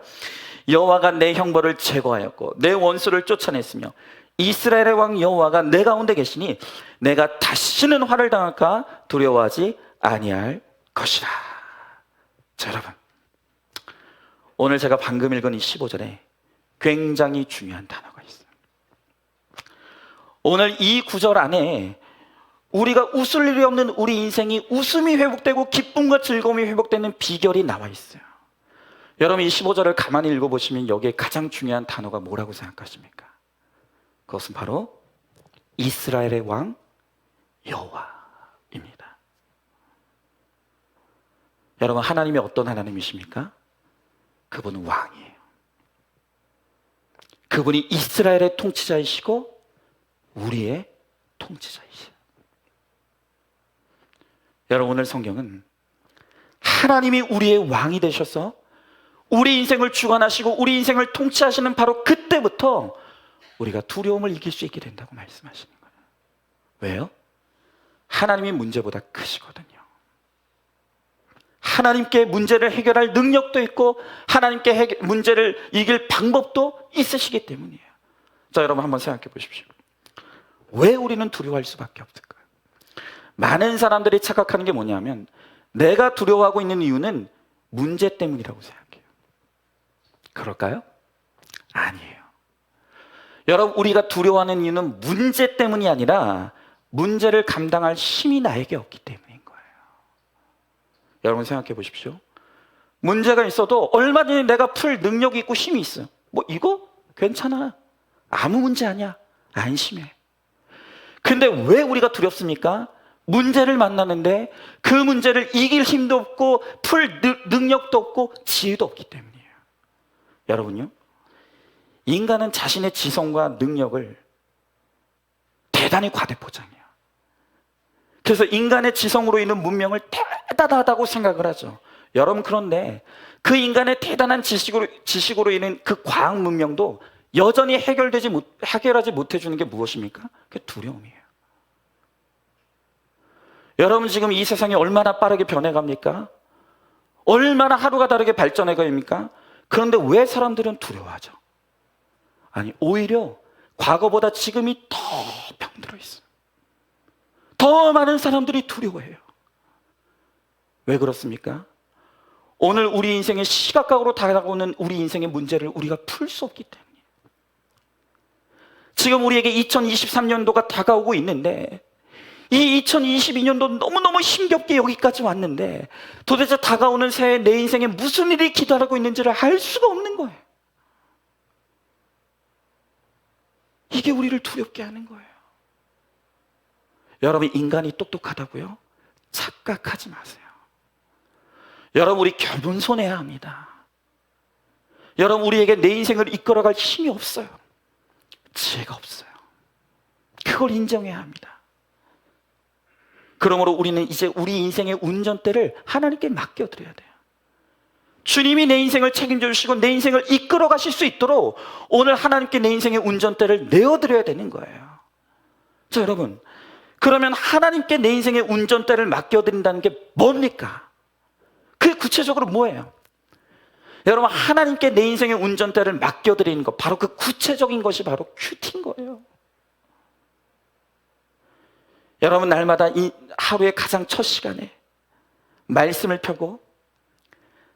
여호와가 내 형벌을 제거하였고 내 원수를 쫓아냈으며 이스라엘의 왕 여호와가 내 가운데 계시니 내가 다시는 화를 당할까 두려워하지 아니할 것이라. 자, 여러분, 오늘 제가 방금 읽은 이 15절에 굉장히 중요한 단어가 있어요. 오늘 이 구절 안에 우리가 웃을 일이 없는 우리 인생이 웃음이 회복되고 기쁨과 즐거움이 회복되는 비결이 나와 있어요. 여러분, 이 15절을 가만히 읽어보시면 여기에 가장 중요한 단어가 뭐라고 생각하십니까? 그것은 바로 이스라엘의 왕 여호와입니다. 여러분, 하나님이 어떤 하나님이십니까? 그분은 왕이에요. 그분이 이스라엘의 통치자이시고 우리의 통치자이시죠. 여러분, 오늘 성경은 하나님이 우리의 왕이 되셔서 우리 인생을 주관하시고 우리 인생을 통치하시는 바로 그때부터 우리가 두려움을 이길 수 있게 된다고 말씀하시는 거예요. 왜요? 하나님이 문제보다 크시거든요. 하나님께 문제를 해결할 능력도 있고 하나님께 문제를 이길 방법도 있으시기 때문이에요. 자, 여러분, 한번 생각해 보십시오. 왜 우리는 두려워할 수밖에 없을까요? 많은 사람들이 착각하는 게 뭐냐면 내가 두려워하고 있는 이유는 문제 때문이라고 생각해요. 그럴까요? 아니에요. 여러분, 우리가 두려워하는 이유는 문제 때문이 아니라 문제를 감당할 힘이 나에게 없기 때문인 거예요. 여러분, 생각해 보십시오. 문제가 있어도 얼마든지 내가 풀 능력이 있고 힘이 있어요. 뭐 이거 괜찮아, 아무 문제 아니야, 안심해. 근데 왜 우리가 두렵습니까? 문제를 만나는데 그 문제를 이길 힘도 없고 풀 능력도 없고 지혜도 없기 때문이에요. 여러분요, 인간은 자신의 지성과 능력을 대단히 과대포장해요. 그래서 인간의 지성으로 인한 문명을 대단하다고 생각을 하죠. 여러분, 그런데 그 인간의 대단한 지식으로 인한 그 과학 문명도 여전히 해결하지 못해주는 게 무엇입니까? 그게 두려움이에요. 여러분, 지금 이 세상이 얼마나 빠르게 변해갑니까? 얼마나 하루가 다르게 발전해갑니까? 그런데 왜 사람들은 두려워하죠? 아니, 오히려 과거보다 지금이 더 병들어 있어요. 더 많은 사람들이 두려워해요. 왜 그렇습니까? 오늘 우리 인생의 시각각으로 다가오는 우리 인생의 문제를 우리가 풀 수 없기 때문이에요. 지금 우리에게 2023년도가 다가오고 있는데 이 2022년도 너무너무 힘겹게 여기까지 왔는데 도대체 다가오는 새해 내 인생에 무슨 일이 기다리고 있는지를 알 수가 없는 거예요. 이게 우리를 두렵게 하는 거예요. 여러분, 인간이 똑똑하다고요? 착각하지 마세요. 여러분, 우리 겸손해야 합니다. 여러분, 우리에게 내 인생을 이끌어갈 힘이 없어요. 지혜가 없어요. 그걸 인정해야 합니다. 그러므로 우리는 이제 우리 인생의 운전대를 하나님께 맡겨드려야 돼요. 주님이 내 인생을 책임져 주시고 내 인생을 이끌어 가실 수 있도록 오늘 하나님께 내 인생의 운전대를 내어드려야 되는 거예요. 자, 여러분, 그러면 하나님께 내 인생의 운전대를 맡겨드린다는 게 뭡니까? 그게 구체적으로 뭐예요? 여러분, 하나님께 내 인생의 운전대를 맡겨드리는 것, 바로 그 구체적인 것이 바로 큐티인 거예요. 여러분, 날마다 이 하루의 가장 첫 시간에 말씀을 펴고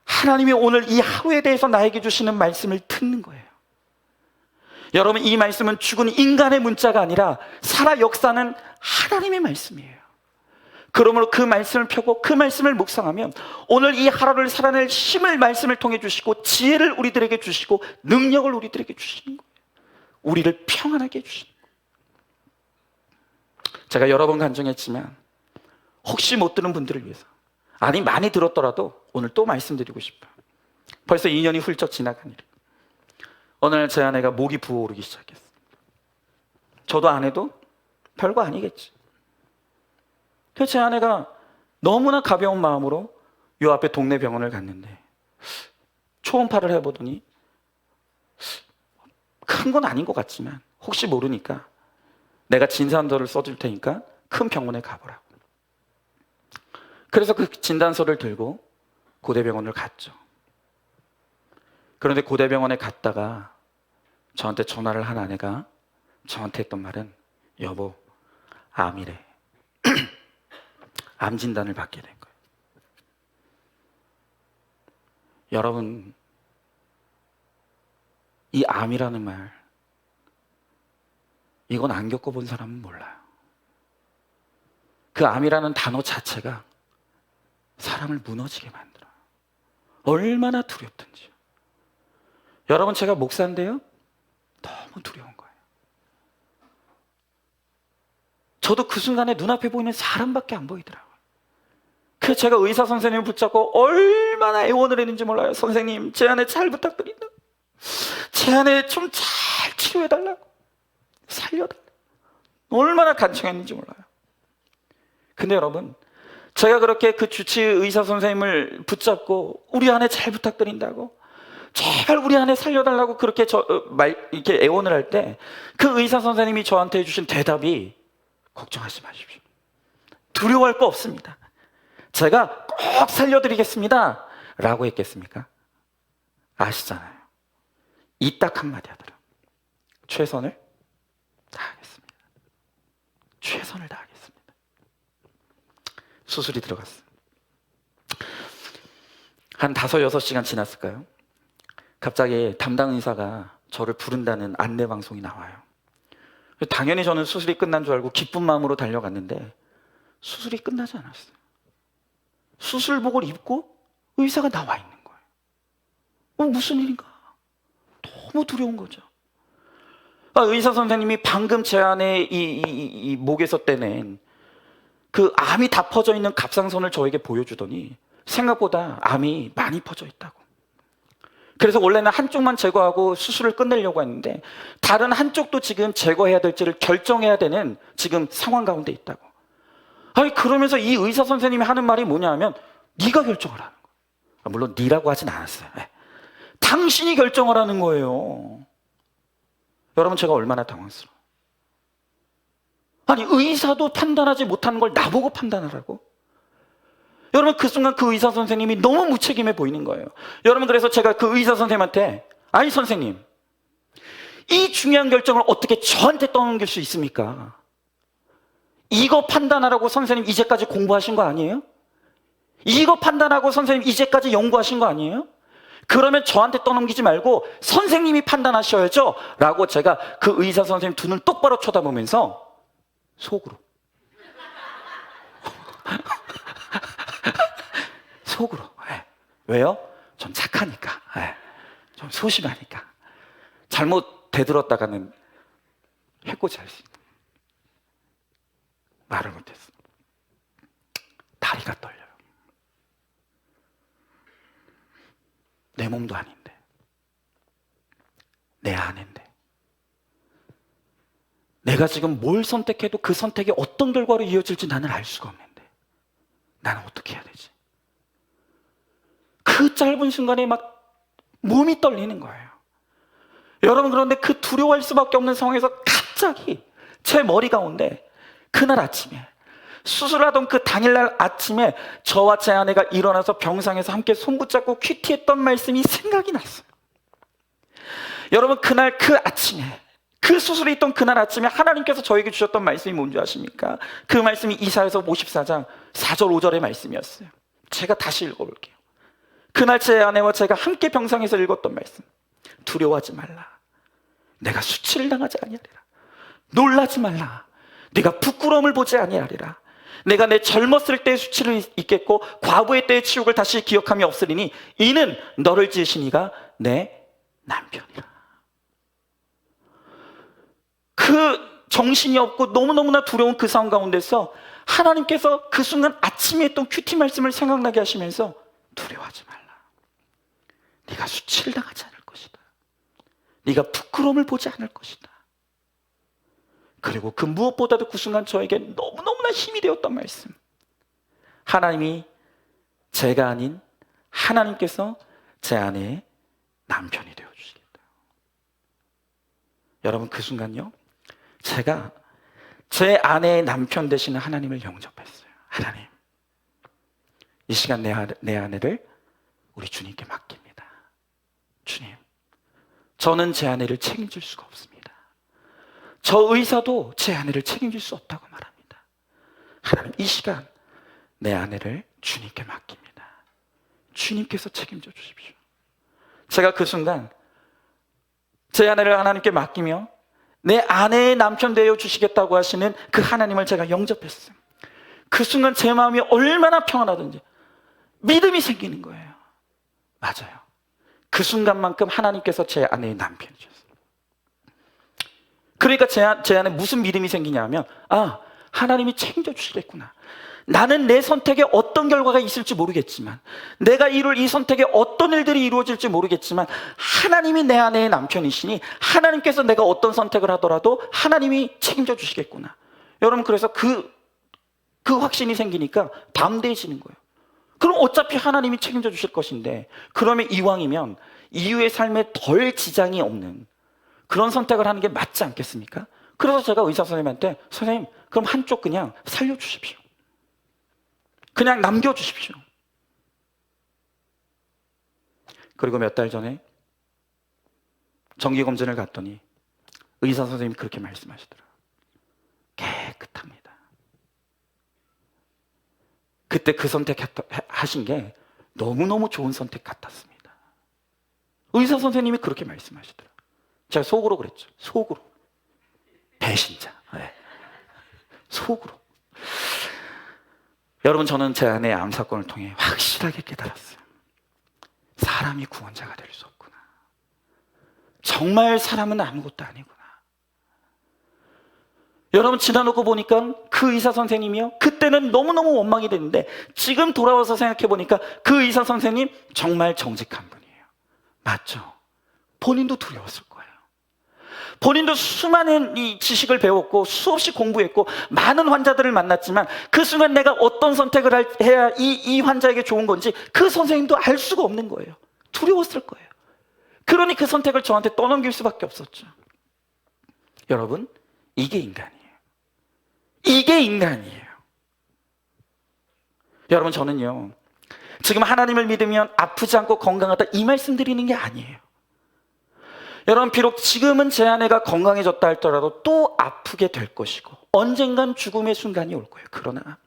하나님이 오늘 이 하루에 대해서 나에게 주시는 말씀을 듣는 거예요. 여러분, 이 말씀은 죽은 인간의 문자가 아니라 살아 역사는 하나님의 말씀이에요. 그러므로 그 말씀을 펴고 그 말씀을 묵상하면 오늘 이 하루를 살아낼 힘을 말씀을 통해 주시고 지혜를 우리들에게 주시고 능력을 우리들에게 주시는 거예요. 우리를 평안하게 해주시는 거예요. 제가 여러 번 간증했지만 혹시 못 들은 분들을 위해서, 아니 많이 들었더라도 오늘 또 말씀드리고 싶어요. 벌써 2년이 훌쩍 지나간 일이에요. 어느 날 제 아내가 목이 부어오르기 시작했어요. 저도 안 해도 별거 아니겠지. 그래서 제 아내가 너무나 가벼운 마음으로 요 앞에 동네 병원을 갔는데 초음파를 해보더니 큰 건 아닌 것 같지만 혹시 모르니까 내가 진단서를 써줄 테니까 큰 병원에 가보라고. 그래서 그 진단서를 들고 고대병원을 갔죠. 그런데 고대병원에 갔다가 저한테 전화를 한 아내가 저한테 했던 말은, 여보, 암이래. 암 진단을 받게 된 거예요. 여러분, 이 암이라는 말, 이건 안 겪어본 사람은 몰라요. 그 암이라는 단어 자체가 사람을 무너지게 만들어요. 얼마나 두렵든지요. 여러분, 제가 목사인데요, 너무 두려운 거예요. 저도 그 순간에 눈앞에 보이는 사람밖에 안 보이더라고요. 그래서 제가 의사 선생님을 붙잡고 얼마나 애원을 했는지 몰라요. 선생님, 제 아내 잘 부탁드린다. 제 아내 좀 잘 치료해달라고, 살려달라고. 얼마나 간청했는지 몰라요. 근데 여러분, 제가 그렇게 그 주치 의사 선생님을 붙잡고 우리 아내 잘 부탁드린다고, 제발 우리 아내 살려달라고 그렇게 이렇게 애원을 할 때 그 의사 선생님이 저한테 해주신 대답이, 걱정하지 마십시오. 두려워할 거 없습니다. 제가 꼭 살려드리겠습니다. 라고 했겠습니까? 아시잖아요. 이 딱 한마디 하더라고요. 최선을 다하겠습니다. 최선을 다하겠습니다. 수술이 들어갔어요. 한 5-6시간 지났을까요? 갑자기 담당 의사가 저를 부른다는 안내 방송이 나와요. 당연히 저는 수술이 끝난 줄 알고 기쁜 마음으로 달려갔는데 수술이 끝나지 않았어요. 수술복을 입고 의사가 나와 있는 거예요. 무슨 일인가? 너무 두려운 거죠. 의사 선생님이 방금 제 안에 이 목에서 떼낸 그 암이 다 퍼져 있는 갑상선을 저에게 보여주더니 생각보다 암이 많이 퍼져 있다고. 그래서 원래는 한쪽만 제거하고 수술을 끝내려고 했는데 다른 한쪽도 지금 제거해야 될지를 결정해야 되는 지금 상황 가운데 있다고. 아니, 그러면서 이 의사 선생님이 하는 말이 뭐냐 하면, 네가 결정을 하는 거예요. 물론 네라고 하진 않았어요. 당신이 결정을 하는 거예요. 여러분, 제가 얼마나 당황스러워요. 아니, 의사도 판단하지 못하는 걸 나보고 판단하라고? 여러분, 그 순간 그 의사 선생님이 너무 무책임해 보이는 거예요. 여러분, 그래서 제가 그 의사 선생님한테, 아니 선생님, 이 중요한 결정을 어떻게 저한테 떠넘길 수 있습니까? 이거 판단하라고 선생님 이제까지 공부하신 거 아니에요? 이거 판단하고 선생님 이제까지 연구하신 거 아니에요? 그러면 저한테 떠넘기지 말고 선생님이 판단하셔야죠. 라고 제가 그 의사 선생님 두 눈 똑바로 쳐다보면서 속으로 속으로. 왜요? 전 착하니까. 좀 소심하니까. 잘못 되들었다가는 해코지 할 수 있는. 말을 못했어. 다리가 떨려요. 내 몸도 아닌데, 내 아내인데, 내가 지금 뭘 선택해도 그 선택이 어떤 결과로 이어질지 나는 알 수가 없는데 나는 어떻게 해야 되지? 그 짧은 순간에 막 몸이 떨리는 거예요. 여러분, 그런데 그 두려워할 수밖에 없는 상황에서 갑자기 제 머리 가운데 그날 아침에, 수술하던 그 당일날 아침에 저와 제 아내가 일어나서 병상에서 함께 손 붙잡고 큐티했던 말씀이 생각이 났어요. 여러분, 그날 그 아침에 그 수술이 있던 그날 아침에 하나님께서 저에게 주셨던 말씀이 뭔지 아십니까? 그 말씀이 이사야서 54장 4절 5절의 말씀이었어요. 제가 다시 읽어볼게요. 그날 제 아내와 제가 함께 병상에서 읽었던 말씀. 두려워하지 말라. 내가 수치를 당하지 아니하리라. 놀라지 말라. 내가 부끄러움을 보지 아니하리라. 내가 내 젊었을 때의 수치를 잊겠고 과부의 때의 치욕을 다시 기억함이 없으리니 이는 너를 지으신 이가 내 남편이라. 그 정신이 없고 너무너무나 두려운 그 상황 가운데서 하나님께서 그 순간 아침에 했던 큐티 말씀을 생각나게 하시면서 두려워하지 말라. 네가 수치를 당하지 않을 것이다. 네가 부끄러움을 보지 않을 것이다. 그리고 그 무엇보다도 그 순간 저에게 너무너무나 힘이 되었던 말씀. 하나님이 제가 아닌 하나님께서 제 아내의 남편이 되어주시겠다. 여러분 그 순간요, 제가 제 아내의 남편 되시는 하나님을 영접했어요. 하나님, 이 시간 내 아내를 우리 주님께 맡깁니다. 주님, 저는 제 아내를 책임질 수가 없습니다. 저 의사도 제 아내를 책임질 수 없다고 말합니다. 하나님, 이 시간 내 아내를 주님께 맡깁니다. 주님께서 책임져 주십시오. 제가 그 순간 제 아내를 하나님께 맡기며 내 아내의 남편 되어 주시겠다고 하시는 그 하나님을 제가 영접했어요. 그 순간 제 마음이 얼마나 평안하든지 믿음이 생기는 거예요. 맞아요. 그 순간만큼 하나님께서 제 아내의 남편이셨어요. 그러니까 제 안에 무슨 믿음이 생기냐면, 아, 하나님이 책임져 주시겠구나. 나는 내 선택에 어떤 결과가 있을지 모르겠지만, 내가 이룰 이 선택에 어떤 일들이 이루어질지 모르겠지만 하나님이 내 아내의 남편이시니 하나님께서 내가 어떤 선택을 하더라도 하나님이 책임져 주시겠구나. 여러분, 그래서 그 확신이 생기니까 담대해지는 거예요. 그럼 어차피 하나님이 책임져 주실 것인데, 그러면 이왕이면 이후의 삶에 덜 지장이 없는 그런 선택을 하는 게 맞지 않겠습니까? 그래서 제가 의사 선생님한테, 선생님, 그럼 한쪽 그냥 살려주십시오. 그냥 남겨주십시오. 그리고 몇 달 전에 정기검진을 갔더니 의사 선생님이 그렇게 말씀하시더라고요. 깨끗합니다. 그때 그 선택하신 게 너무너무 좋은 선택 같았습니다. 의사 선생님이 그렇게 말씀하시더라고요. 제가 속으로 그랬죠. 속으로. 배신자. 네. 속으로. 여러분, 저는 제 아내의 암 사건을 통해 확실하게 깨달았어요. 사람이 구원자가 될 수 없구나. 정말 사람은 아무것도 아니구나. 여러분, 지나놓고 보니까 그 의사 선생님이요, 그때는 너무너무 원망이 됐는데 지금 돌아와서 생각해 보니까 그 의사 선생님 정말 정직한 분이에요. 맞죠? 본인도 두려웠을 거예요. 본인도 수많은 이 지식을 배웠고 수없이 공부했고 많은 환자들을 만났지만 그 순간 내가 어떤 선택을 해야 이 환자에게 좋은 건지 그 선생님도 알 수가 없는 거예요. 두려웠을 거예요. 그러니 그 선택을 저한테 떠넘길 수밖에 없었죠. 여러분, 이게 인간이에요. 이게 인간이에요. 여러분, 저는요, 지금 하나님을 믿으면 아프지 않고 건강하다 이 말씀 드리는 게 아니에요. 여러분, 비록 지금은 제 아내가 건강해졌다 할더라도 또 아프게 될 것이고 언젠간 죽음의 순간이 올 거예요. 그러나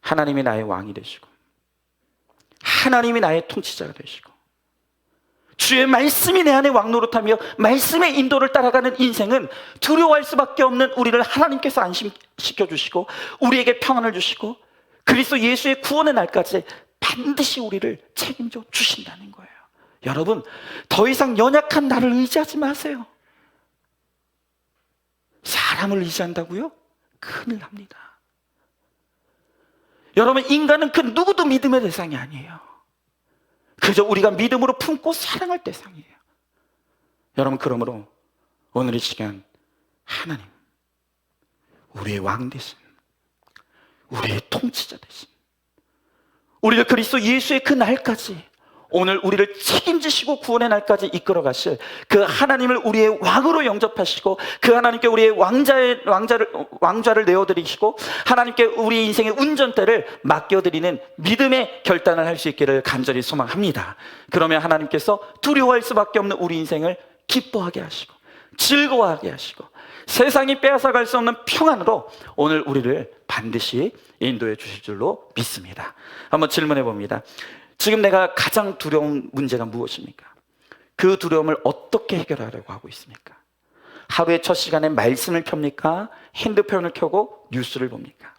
하나님이 나의 왕이 되시고 하나님이 나의 통치자가 되시고 주의 말씀이 내 안에 왕노릇하며 말씀의 인도를 따라가는 인생은 두려워할 수밖에 없는 우리를 하나님께서 안심시켜 주시고 우리에게 평안을 주시고 그리스도 예수의 구원의 날까지 반드시 우리를 책임져 주신다는 거예요. 여러분, 더 이상 연약한 나를 의지하지 마세요. 사람을 의지한다고요? 큰일 납니다. 여러분, 인간은 그 누구도 믿음의 대상이 아니에요. 그저 우리가 믿음으로 품고 사랑할 대상이에요. 여러분, 그러므로 오늘 이 시간 하나님, 우리의 왕 되신, 우리의 통치자 되신, 우리를 그리스도 예수의 그 날까지, 오늘 우리를 책임지시고 구원의 날까지 이끌어 가실 그 하나님을 우리의 왕으로 영접하시고 그 하나님께 우리의 왕좌를 내어드리시고 하나님께 우리 인생의 운전대를 맡겨드리는 믿음의 결단을 할 수 있기를 간절히 소망합니다. 그러면 하나님께서 두려워할 수밖에 없는 우리 인생을 기뻐하게 하시고 즐거워하게 하시고 세상이 빼앗아갈 수 없는 평안으로 오늘 우리를 반드시 인도해 주실 줄로 믿습니다. 한번 질문해 봅니다. 지금 내가 가장 두려운 문제가 무엇입니까? 그 두려움을 어떻게 해결하려고 하고 있습니까? 하루의 첫 시간에 말씀을 켭니까? 핸드폰을 켜고 뉴스를 봅니까?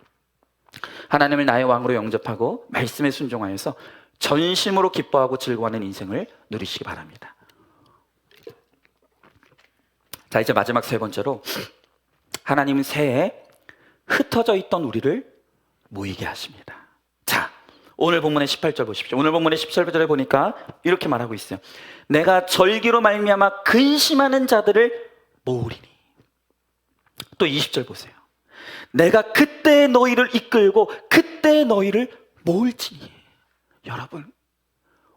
하나님을 나의 왕으로 영접하고 말씀에 순종하여서 전심으로 기뻐하고 즐거워하는 인생을 누리시기 바랍니다. 자, 이제 마지막 세 번째로 하나님은 새해에 흩어져 있던 우리를 모이게 하십니다. 자, 오늘 본문의 18절 보십시오. 오늘 본문의 17절에 보니까 이렇게 말하고 있어요. 내가 절기로 말미암아 근심하는 자들을 모으리니. 또 20절 보세요. 내가 그때 너희를 이끌고 그때 너희를 모을지니. 여러분,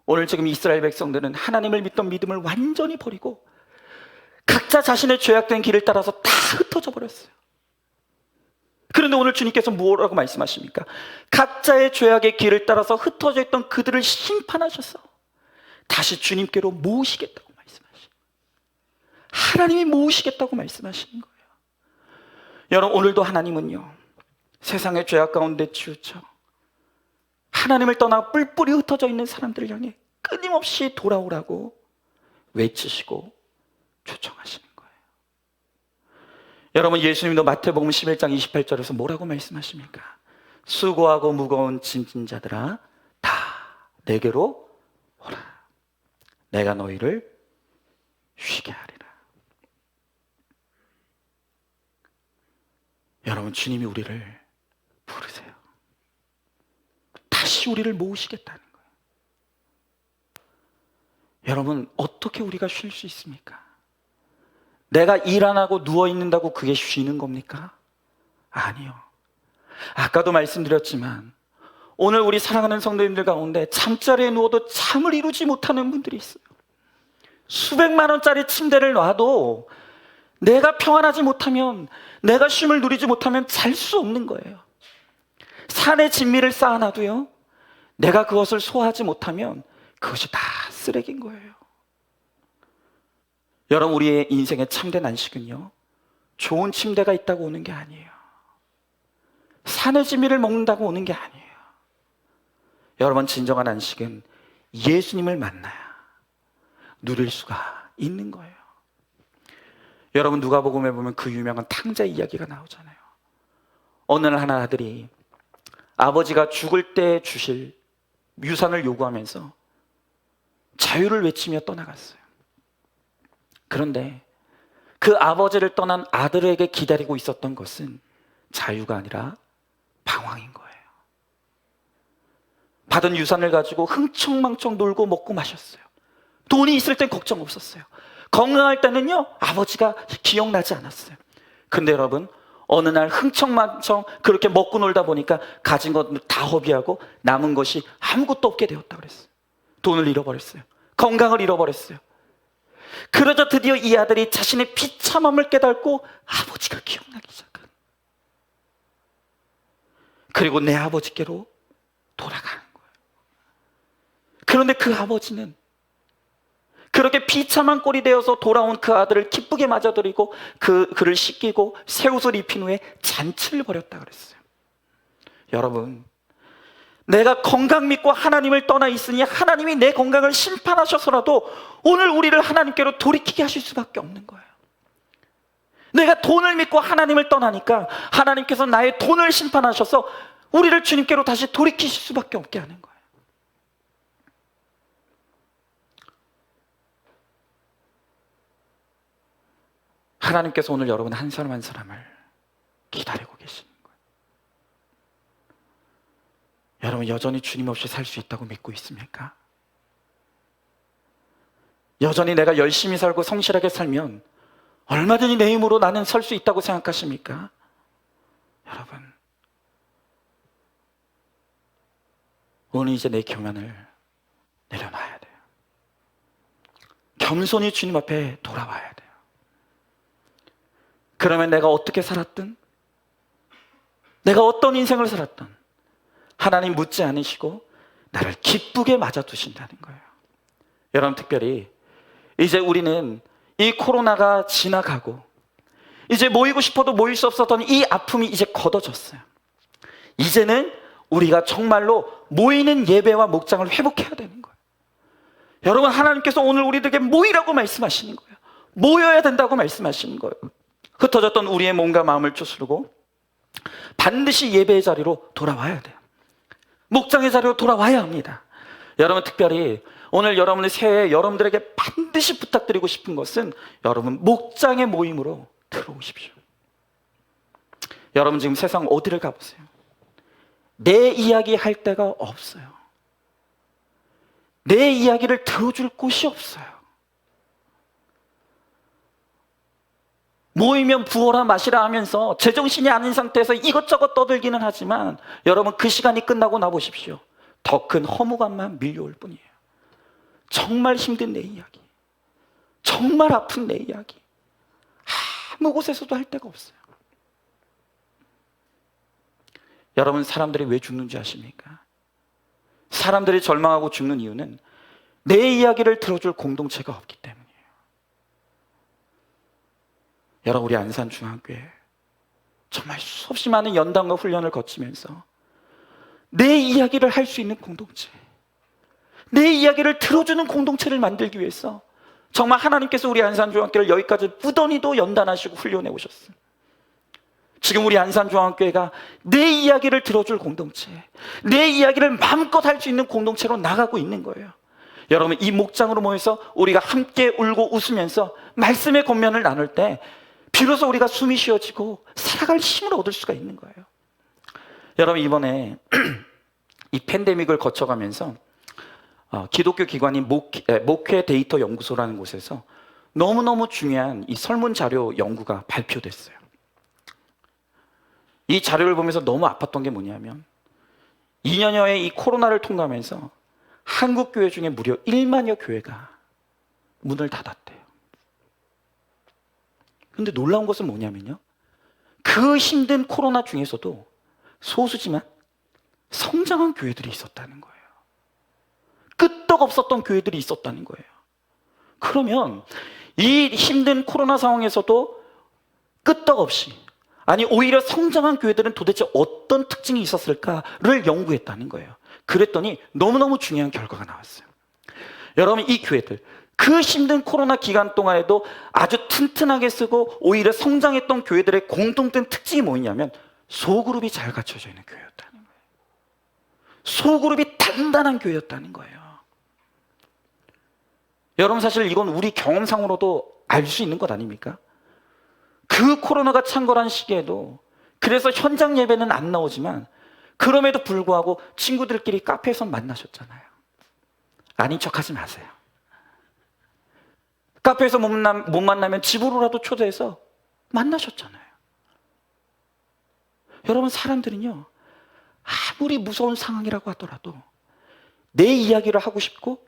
오늘 지금 이스라엘 백성들은 하나님을 믿던 믿음을 완전히 버리고 각자 자신의 죄악된 길을 따라서 다 흩어져 버렸어요. 그런데 오늘 주님께서 뭐라고 말씀하십니까? 각자의 죄악의 길을 따라서 흩어져 있던 그들을 심판하셔서 다시 주님께로 모으시겠다고 말씀하시는 거예요. 하나님이 모으시겠다고 말씀하시는 거예요. 여러분, 오늘도 하나님은요, 세상의 죄악 가운데 치우쳐 하나님을 떠나 뿔뿔이 흩어져 있는 사람들을 향해 끊임없이 돌아오라고 외치시고 초청하시는 거예요. 여러분, 예수님도 마태복음 11장 28절에서 뭐라고 말씀하십니까? 수고하고 무거운 짐진 자들아 다 내게로 오라. 내가 너희를 쉬게 하리라. 여러분, 주님이 우리를 부르세요. 다시 우리를 모으시겠다는 거예요. 여러분, 어떻게 우리가 쉴 수 있습니까? 내가 일 안 하고 누워있는다고 그게 쉬는 겁니까? 아니요. 아까도 말씀드렸지만 오늘 우리 사랑하는 성도님들 가운데 잠자리에 누워도 잠을 이루지 못하는 분들이 있어요. 수백만 원짜리 침대를 놔도 내가 평안하지 못하면, 내가 쉼을 누리지 못하면 잘 수 없는 거예요. 산에 진미를 쌓아놔도요, 내가 그것을 소화하지 못하면 그것이 다 쓰레기인 거예요. 여러분, 우리의 인생의 참된 안식은요, 좋은 침대가 있다고 오는 게 아니에요. 산의 진미를 먹는다고 오는 게 아니에요. 여러분, 진정한 안식은 예수님을 만나야 누릴 수가 있는 거예요. 여러분, 누가복음에 보면 그 유명한 탕자 이야기가 나오잖아요. 어느 날 한 아들이 아버지가 죽을 때 주실 유산을 요구하면서 자유를 외치며 떠나갔어요. 그런데 그 아버지를 떠난 아들에게 기다리고 있었던 것은 자유가 아니라 방황인 거예요. 받은 유산을 가지고 흥청망청 놀고 먹고 마셨어요. 돈이 있을 땐 걱정 없었어요. 건강할 때는요, 아버지가 기억나지 않았어요. 근데 여러분, 어느 날 흥청망청 그렇게 먹고 놀다 보니까 가진 것들 다 허비하고 남은 것이 아무것도 없게 되었다 그랬어요. 돈을 잃어버렸어요. 건강을 잃어버렸어요. 그러자 드디어 이 아들이 자신의 비참함을 깨닫고 아버지가 기억나기 시작한. 그리고 내 아버지께로 돌아가는 거예요. 그런데 그 아버지는 그렇게 비참한 꼴이 되어서 돌아온 그 아들을 기쁘게 맞아들이고 그를 씻기고 새 옷을 입힌 후에 잔치를 벌였다 그랬어요. 여러분, 내가 건강 믿고 하나님을 떠나 있으니 하나님이 내 건강을 심판하셔서라도 오늘 우리를 하나님께로 돌이키게 하실 수밖에 없는 거예요. 내가 돈을 믿고 하나님을 떠나니까 하나님께서 나의 돈을 심판하셔서 우리를 주님께로 다시 돌이키실 수밖에 없게 하는 거예요. 하나님께서 오늘 여러분 한 사람 한 사람을 기다리고 계시는 거예요. 여러분, 여전히 주님 없이 살 수 있다고 믿고 있습니까? 여전히 내가 열심히 살고 성실하게 살면 얼마든지 내 힘으로 나는 설 수 있다고 생각하십니까? 여러분, 오늘 이제 내 교만을 내려놔야 돼요. 겸손히 주님 앞에 돌아와야 돼요. 그러면 내가 어떻게 살았든, 내가 어떤 인생을 살았든 하나님 묻지 않으시고 나를 기쁘게 맞아두신다는 거예요. 여러분, 특별히 이제 우리는 이 코로나가 지나가고 이제 모이고 싶어도 모일 수 없었던 이 아픔이 이제 걷어졌어요. 이제는 우리가 정말로 모이는 예배와 목장을 회복해야 되는 거예요. 여러분, 하나님께서 오늘 우리들에게 모이라고 말씀하시는 거예요. 모여야 된다고 말씀하시는 거예요. 흩어졌던 우리의 몸과 마음을 추스르고 반드시 예배의 자리로 돌아와야 돼요. 목장의 자리로 돌아와야 합니다. 여러분, 특별히 오늘 여러분의 새해에 여러분들에게 반드시 부탁드리고 싶은 것은 여러분 목장의 모임으로 들어오십시오. 여러분 지금 세상 어디를 가보세요. 내 이야기 할 데가 없어요. 내 이야기를 들어줄 곳이 없어요. 모이면 부어라 마시라 하면서 제정신이 아닌 상태에서 이것저것 떠들기는 하지만 여러분 그 시간이 끝나고 나보십시오. 더 큰 허무감만 밀려올 뿐이에요. 정말 힘든 내 이야기, 정말 아픈 내 이야기, 아무 곳에서도 할 데가 없어요. 여러분, 사람들이 왜 죽는지 아십니까? 사람들이 절망하고 죽는 이유는 내 이야기를 들어줄 공동체가 없기 때문이에요. 여러분, 우리 안산중앙교회 정말 수없이 많은 연단과 훈련을 거치면서 내 이야기를 할 수 있는 공동체, 내 이야기를 들어주는 공동체를 만들기 위해서 정말 하나님께서 우리 안산중앙교회를 여기까지 무던히도 연단하시고 훈련해 오셨어요. 지금 우리 안산중앙교회가 내 이야기를 들어줄 공동체, 내 이야기를 마음껏 할 수 있는 공동체로 나가고 있는 거예요. 여러분, 이 목장으로 모여서 우리가 함께 울고 웃으면서 말씀의 권면을 나눌 때 비로소 우리가 숨이 쉬어지고 살아갈 힘을 얻을 수가 있는 거예요. 여러분, 이번에 이 팬데믹을 거쳐가면서 기독교 기관인 목회 데이터 연구소라는 곳에서 너무너무 중요한 이 설문자료 연구가 발표됐어요. 이 자료를 보면서 너무 아팠던 게 뭐냐면 2년여의 이 코로나를 통과하면서 한국 교회 중에 무려 1만여 교회가 문을 닫았대요. 근데 놀라운 것은 뭐냐면요, 그 힘든 코로나 중에서도 소수지만 성장한 교회들이 있었다는 거예요. 끄떡없었던 교회들이 있었다는 거예요. 그러면 이 힘든 코로나 상황에서도 끄떡없이, 아니 오히려 성장한 교회들은 도대체 어떤 특징이 있었을까를 연구했다는 거예요. 그랬더니 너무너무 중요한 결과가 나왔어요. 여러분, 이 교회들 그 힘든 코로나 기간 동안에도 아주 튼튼하게 쓰고 오히려 성장했던 교회들의 공통된 특징이 뭐냐면 소그룹이 잘 갖춰져 있는 교회였다는 거예요. 소그룹이 단단한 교회였다는 거예요. 여러분, 사실 이건 우리 경험상으로도 알 수 있는 것 아닙니까? 그 코로나가 창궐한 시기에도 그래서 현장 예배는 안 나오지만 그럼에도 불구하고 친구들끼리 카페에서 만나셨잖아요. 아닌 척하지 마세요. 카페에서 못 만나면 집으로라도 초대해서 만나셨잖아요. 여러분, 사람들은요 아무리 무서운 상황이라고 하더라도 내 이야기를 하고 싶고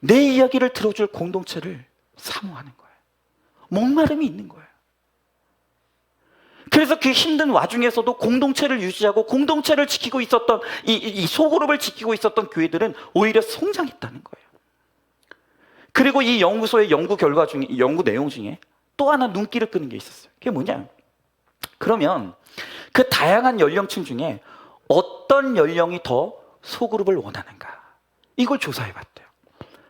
내 이야기를 들어줄 공동체를 사모하는 거예요. 목마름이 있는 거예요. 그래서 그 힘든 와중에서도 공동체를 유지하고 공동체를 지키고 있었던 이 소그룹을 지키고 있었던 교회들은 오히려 성장했다는 거예요. 그리고 이 연구소의 연구 결과 중에, 연구 내용 중에 또 하나 눈길을 끄는 게 있었어요. 그게 뭐냐? 그러면 그 다양한 연령층 중에 어떤 연령이 더 소그룹을 원하는가? 이걸 조사해 봤대요.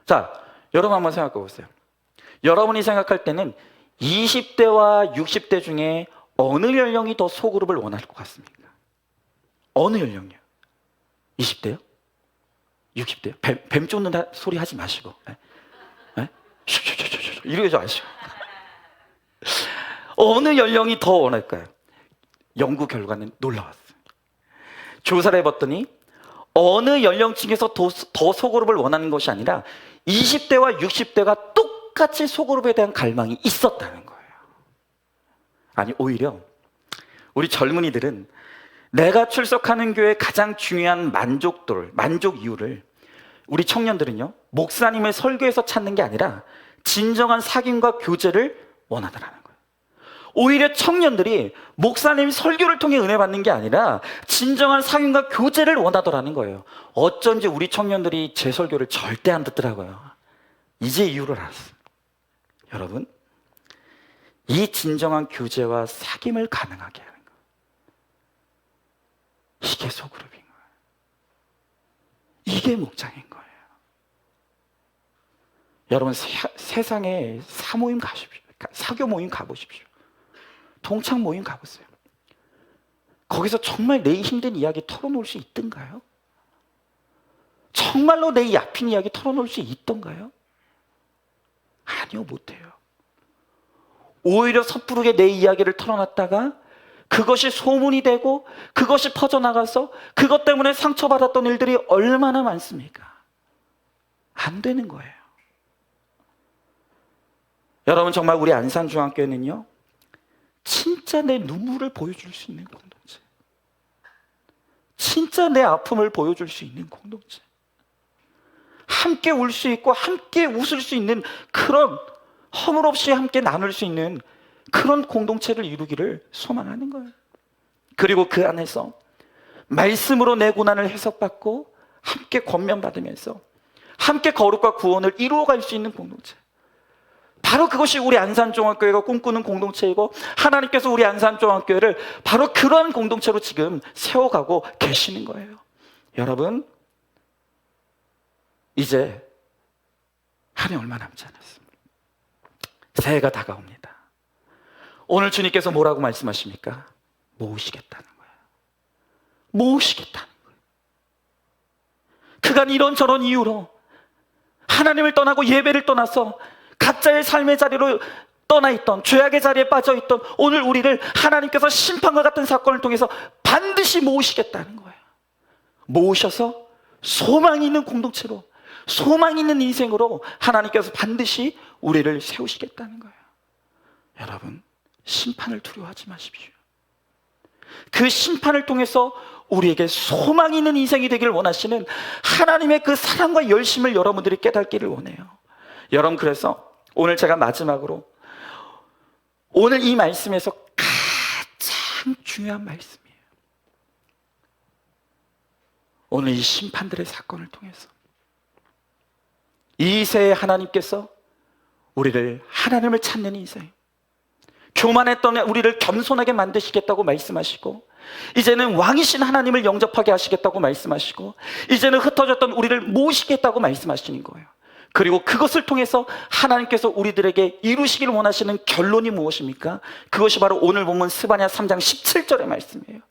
자, 여러분 한번 생각해 보세요. 여러분이 생각할 때는 20대와 60대 중에 어느 연령이 더 소그룹을 원할 것 같습니까? 어느 연령이요? 20대요? 60대요? 뱀 쫓는다 소리 하지 마시고. 네? 이러지 마시고. 어느 연령이 더 원할까요? 연구 결과는 놀라웠어요. 조사를 해봤더니 어느 연령층에서 더 소그룹을 원하는 것이 아니라 20대와 60대가 똑같이 소그룹에 대한 갈망이 있었다는 거예요. 아니, 오히려 우리 젊은이들은 내가 출석하는 교회의 가장 중요한 만족 이유를 우리 청년들은요, 목사님의 설교에서 찾는 게 아니라 진정한 사귐과 교제를 원하더라는 거예요. 오히려 청년들이 목사님 설교를 통해 은혜 받는 게 아니라 진정한 사귐과 교제를 원하더라는 거예요. 어쩐지 우리 청년들이 제 설교를 절대 안 듣더라고요. 이제 이유를 알았어요. 여러분, 이 진정한 교제와 사귐을 가능하게 하는 것, 이게 소그룹인 거예요. 이게 목장인 거예요. 여러분, 세상에 사모임 가십시오. 사교 모임 가보십시오. 동창 모임 가보세요. 거기서 정말 내 힘든 이야기 털어놓을 수 있던가요? 정말로 내 얕은 이야기 털어놓을 수 있던가요? 아니요, 못해요. 오히려 섣부르게 내 이야기를 털어놨다가 그것이 소문이 되고 그것이 퍼져나가서 그것 때문에 상처받았던 일들이 얼마나 많습니까? 안 되는 거예요. 여러분, 정말 우리 안산중앙교회는요, 진짜 내 눈물을 보여줄 수 있는 공동체, 진짜 내 아픔을 보여줄 수 있는 공동체, 함께 울 수 있고 함께 웃을 수 있는 그런, 허물없이 함께 나눌 수 있는 그런 공동체를 이루기를 소망하는 거예요. 그리고 그 안에서 말씀으로 내 고난을 해석받고 함께 권면받으면서 함께 거룩과 구원을 이루어갈 수 있는 공동체, 바로 그것이 우리 안산종합교회가 꿈꾸는 공동체이고, 하나님께서 우리 안산종합교회를 바로 그러한 공동체로 지금 세워가고 계시는 거예요. 여러분, 이제 한 해 얼마 남지 않았습니다. 새해가 다가옵니다. 오늘 주님께서 뭐라고 말씀하십니까? 모으시겠다는 거예요. 모으시겠다는 거예요. 그간 이런저런 이유로 하나님을 떠나고 예배를 떠나서 각자의 삶의 자리로 떠나있던, 죄악의 자리에 빠져있던 오늘 우리를 하나님께서 심판과 같은 사건을 통해서 반드시 모으시겠다는 거예요. 모으셔서 소망이 있는 공동체로, 소망 있는 인생으로 하나님께서 반드시 우리를 세우시겠다는 거예요. 여러분, 심판을 두려워하지 마십시오. 그 심판을 통해서 우리에게 소망 있는 인생이 되기를 원하시는 하나님의 그 사랑과 열심을 여러분들이 깨닫기를 원해요. 여러분, 그래서 오늘 제가 마지막으로, 오늘 이 말씀에서 가장 중요한 말씀이에요. 오늘 이 심판들의 사건을 통해서 이 새해 하나님께서 우리를, 하나님을 찾는 인생, 교만했던 우리를 겸손하게 만드시겠다고 말씀하시고, 이제는 왕이신 하나님을 영접하게 하시겠다고 말씀하시고, 이제는 흩어졌던 우리를 모으시겠다고 말씀하시는 거예요. 그리고 그것을 통해서 하나님께서 우리들에게 이루시기를 원하시는 결론이 무엇입니까? 그것이 바로 오늘 본문 스바냐 3장 17절의 말씀이에요.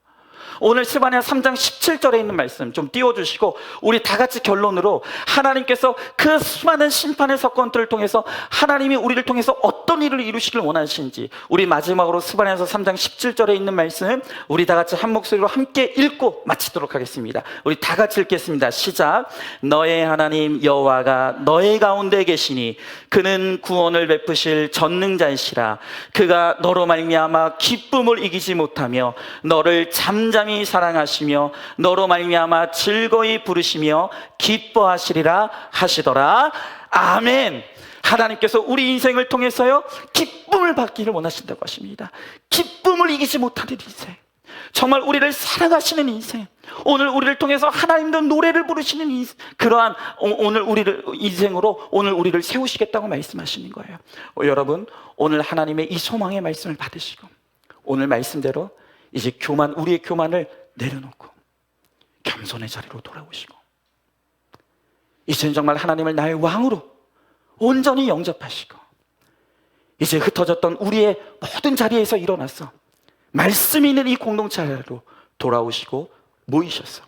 오늘 스바냐 3장 17절에 있는 말씀 좀 띄워주시고, 우리 다 같이 결론으로 하나님께서 그 수많은 심판의 사건들을 통해서 하나님이 우리를 통해서 어떤 일을 이루시길 원하시는지, 우리 마지막으로 스바냐서 3장 17절에 있는 말씀 우리 다 같이 한 목소리로 함께 읽고 마치도록 하겠습니다. 우리 다 같이 읽겠습니다. 시작. 너의 하나님 여호와가 너의 가운데 계시니 그는 구원을 베푸실 전능자이시라. 그가 너로 말미암아 기쁨을 이기지 못하며 너를 잠잠히 사랑하시며 너로 말미암아 즐거이 부르시며 기뻐하시리라 하시더라. 아멘. 하나님께서 우리 인생을 통해서요, 기쁨을 받기를 원하신다고 하십니다. 기쁨을 이기지 못하는 인생, 정말 우리를 사랑하시는 인생, 오늘 우리를 통해서 하나님도 노래를 부르시는 인생, 그러한 오늘 우리를 인생으로 오늘 우리를 세우시겠다고 말씀하시는 거예요. 여러분, 오늘 하나님의 이 소망의 말씀을 받으시고 오늘 말씀대로 이제 우리의 교만을 내려놓고 겸손의 자리로 돌아오시고, 이제는 정말 하나님을 나의 왕으로 온전히 영접하시고, 이제 흩어졌던 우리의 모든 자리에서 일어나서 말씀이 있는 이 공동체 안으로 돌아오시고 모이셔서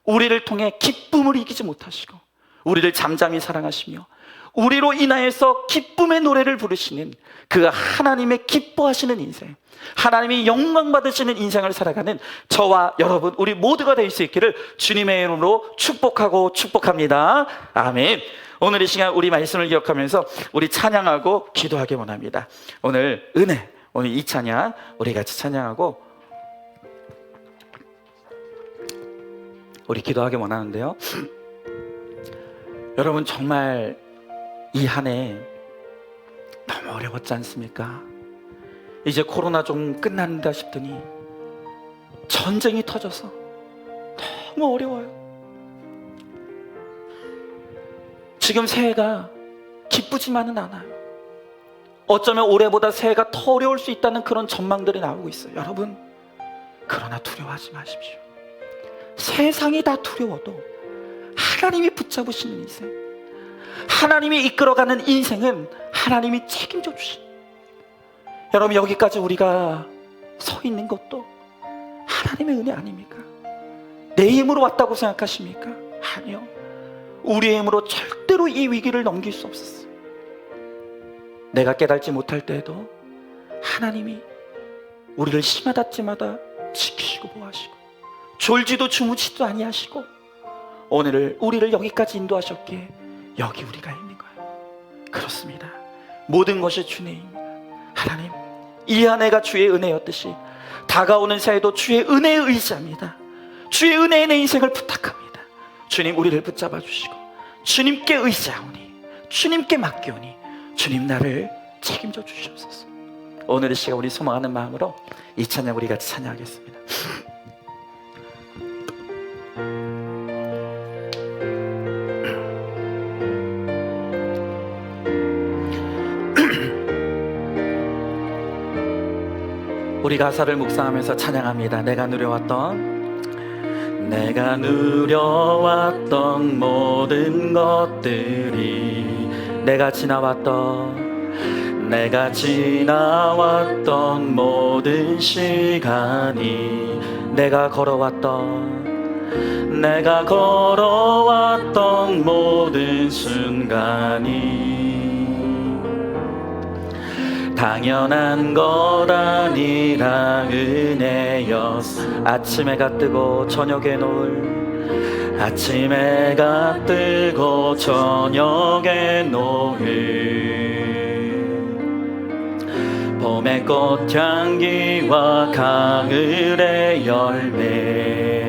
우리를 통해 기쁨을 이기지 못하시고 우리를 잠잠히 사랑하시며 우리로 인하여서 기쁨의 노래를 부르시는 그 하나님의 기뻐하시는 인생, 하나님이 영광 받으시는 인생을 살아가는 저와 여러분, 우리 모두가 될 수 있기를 주님의 이름으로 축복하고 축복합니다. 아멘. 오늘 이 시간 우리 말씀을 기억하면서 우리 찬양하고 기도하기 원합니다. 오늘 은혜, 오늘 이 찬양 우리 같이 찬양하고 우리 기도하기 원하는데요. 여러분, 정말 이 한 해 너무 어려웠지 않습니까? 이제 코로나 좀 끝난다 싶더니 전쟁이 터져서 너무 어려워요. 지금 새해가 기쁘지만은 않아요. 어쩌면 올해보다 새해가 더 어려울 수 있다는 그런 전망들이 나오고 있어요. 여러분, 그러나 두려워하지 마십시오. 세상이 다 두려워도 하나님이 붙잡으시는 인생, 하나님이 이끌어가는 인생은 하나님이 책임져 주신. 여러분, 여기까지 우리가 서 있는 것도 하나님의 은혜 아닙니까? 내 힘으로 왔다고 생각하십니까? 아니요. 우리의 힘으로 절대로 이 위기를 넘길 수 없었어요. 내가 깨달지 못할 때에도 하나님이 우리를 시마다 때마다 지키시고 보호하시고, 졸지도 주무지도 아니하시고 오늘을 우리를 여기까지 인도하셨기에 여기 우리가 있는 거예요. 그렇습니다. 모든 것이 주의 힘입니다. 하나님, 이 한 해가 주의 은혜였듯이 다가오는 새해도 주의 은혜에 의지합니다. 주의 은혜에 내 인생을 부탁합니다. 주님, 우리를 붙잡아 주시고 주님께 의지하오니, 주님께 맡기오니 주님 나를 책임져 주시옵소서. 오늘 이 시간 우리 소망하는 마음으로 이 찬양 우리 같이 찬양하겠습니다. 우리 가사를 묵상하면서 찬양합니다. 내가 누려왔던 모든 것들이, 내가 지나왔던 모든 시간이, 내가 걸어왔던 모든 순간이 당연한 것 아니라 은혜였어. 아침 해가 뜨고 저녁에 노을, 아침 해가 뜨고 저녁에 노을, 봄의 꽃향기와 가을의 열매,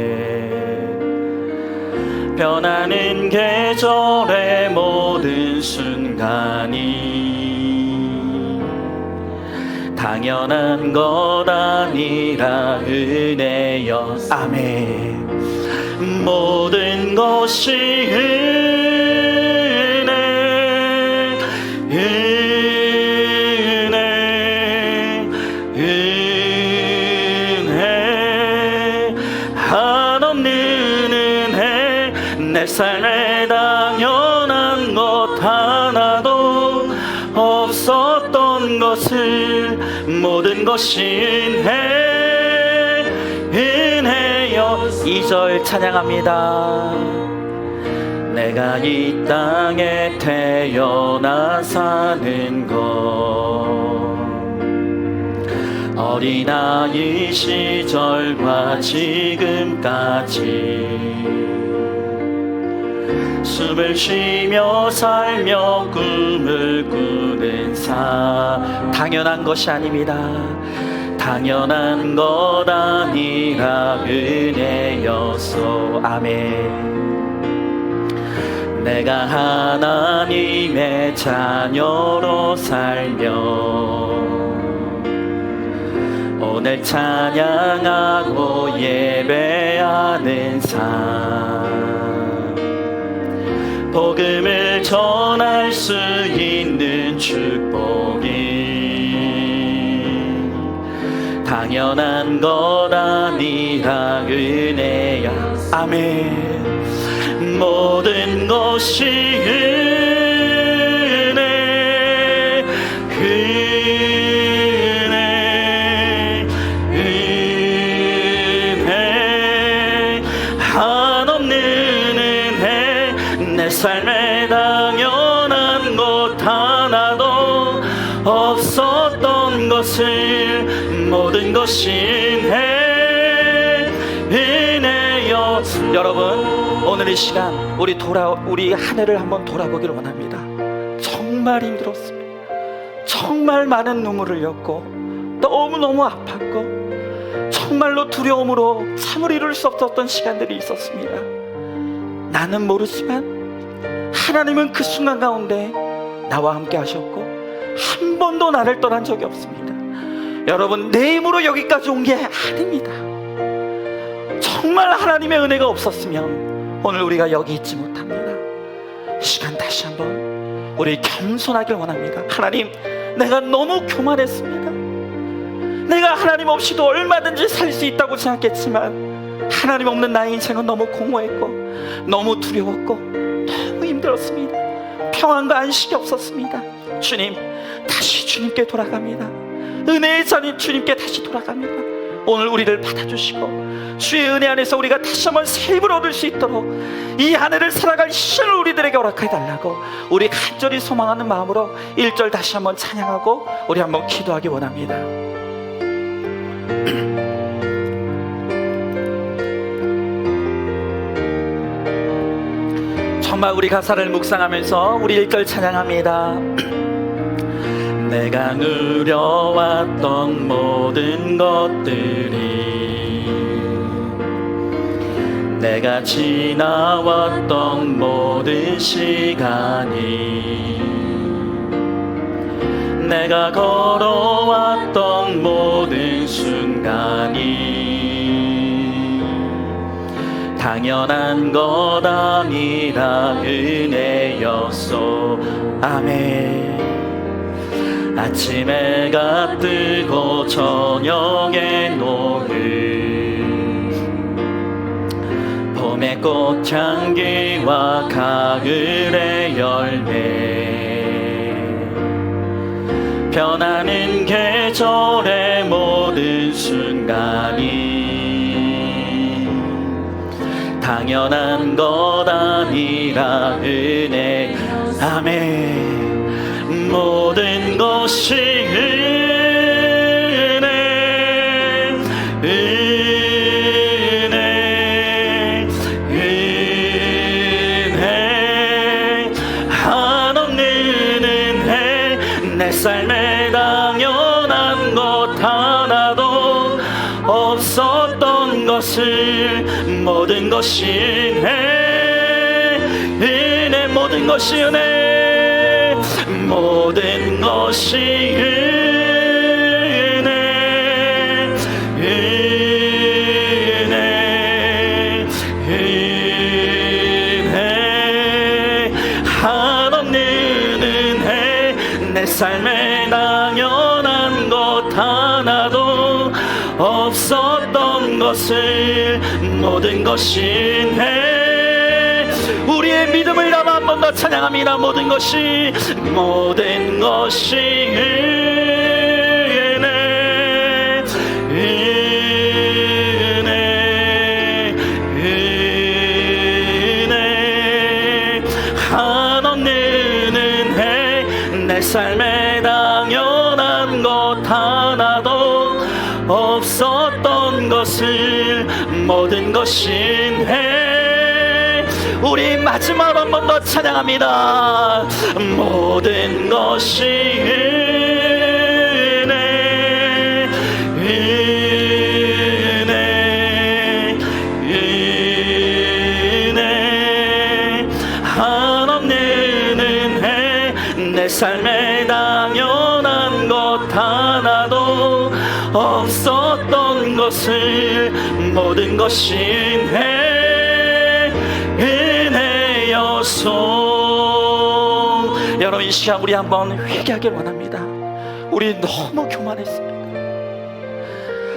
변하는 계절의 모든 순간이 당연한 것 아니라 은혜여. 아멘. 모든 것이 은혜, 한없는 은혜. 내 삶에 당연한 것 하나도 없었던 것을 모든 것이 은혜여. 2절 찬양합니다. 내가 이 땅에 태어나 사는 것, 어린아이 시절과 지금까지 숨을 쉬며 살며 꿈을 꾸는 당연한 것이 아닙니다. 당연한 것 아니라 은혜였소. 아멘. 내가 하나님의 자녀로 살며 오늘 찬양하고 예배하는 복음을 전할 수 있는 축복이 당연한 것 아니라 은혜야. 아멘. 모든 것이 은혜, 한없는 은혜. 내 삶에 당연한 것 하나도 없었던 것을 모든 것이 은혜여. 여러분, 오늘 이 시간 우리 한 해를 한번 돌아보기를 원합니다. 정말 힘들었습니다. 정말 많은 눈물을 흘렸고 너무너무 아팠고 정말로 두려움으로 잠을 이룰 수 없었던 시간들이 있었습니다. 나는 모르지만 하나님은 그 순간 가운데 나와 함께 하셨고 한 번도 나를 떠난 적이 없습니다. 여러분, 내 힘으로 여기까지 온 게 아닙니다. 정말 하나님의 은혜가 없었으면 오늘 우리가 여기 있지 못합니다. 이 시간 다시 한번 우리 겸손하길 원합니다. 하나님, 내가 너무 교만했습니다. 내가 하나님 없이도 얼마든지 살 수 있다고 생각했지만 하나님 없는 나의 인생은 너무 공허했고 너무 두려웠고 너무 힘들었습니다. 평안과 안식이 없었습니다. 주님, 다시 주님께 돌아갑니다. 은혜의 자님 주님께 다시 돌아갑니다. 오늘 우리를 받아주시고 주의 은혜 안에서 우리가 다시 한번 새 힘을 얻을 수 있도록 이 한 해를 살아갈 시간을 우리들에게 허락해달라고 우리 간절히 소망하는 마음으로 1절 다시 한번 찬양하고 우리 한번 기도하기 원합니다. 정말 우리 가사를 묵상하면서 우리 1절 찬양합니다. 내가 누려왔던 모든 것들이, 내가 지나왔던 모든 시간이, 내가 걸어왔던 모든 순간이 당연한 것 아니라 은혜였소. 아멘. 아침 해가 뜨고 저녁에 노을, 봄의 꽃향기와 가을의 열매, 변하는 계절의 모든 순간이 당연한 것 아니라 은혜. 아멘. 모든 것이 은혜, 은혜, 은혜, 한없는 은혜. 내 삶에 당연한 것 하나도 없었던 것을 모든 것이 은혜, 은혜, 모든 것이 은혜, 모든 것이 은혜, 은혜, 은혜, 한없는 은혜. 내 삶에 당연한 것 하나도 없었던 것을 모든 것이 은혜. 우리의 믿음을 담아 한 번 더 찬양합니다. 모든 것이, 모든 것이 은혜, 은혜, 은혜, 한없는 은혜. 내 삶에 당연한 것 하나도 없었던 것을 모든 것이 은혜. 우리 마지막으로 한 번 더 찬양합니다. 모든 것이 은혜, 은혜, 은혜, 한없는 은혜. 내 삶에 당연한 것 하나도 없었던 것을 모든 것이 은혜, 여러분, 이 시간 우리 한번 회개하길 원합니다. 우리 너무 교만했습니다.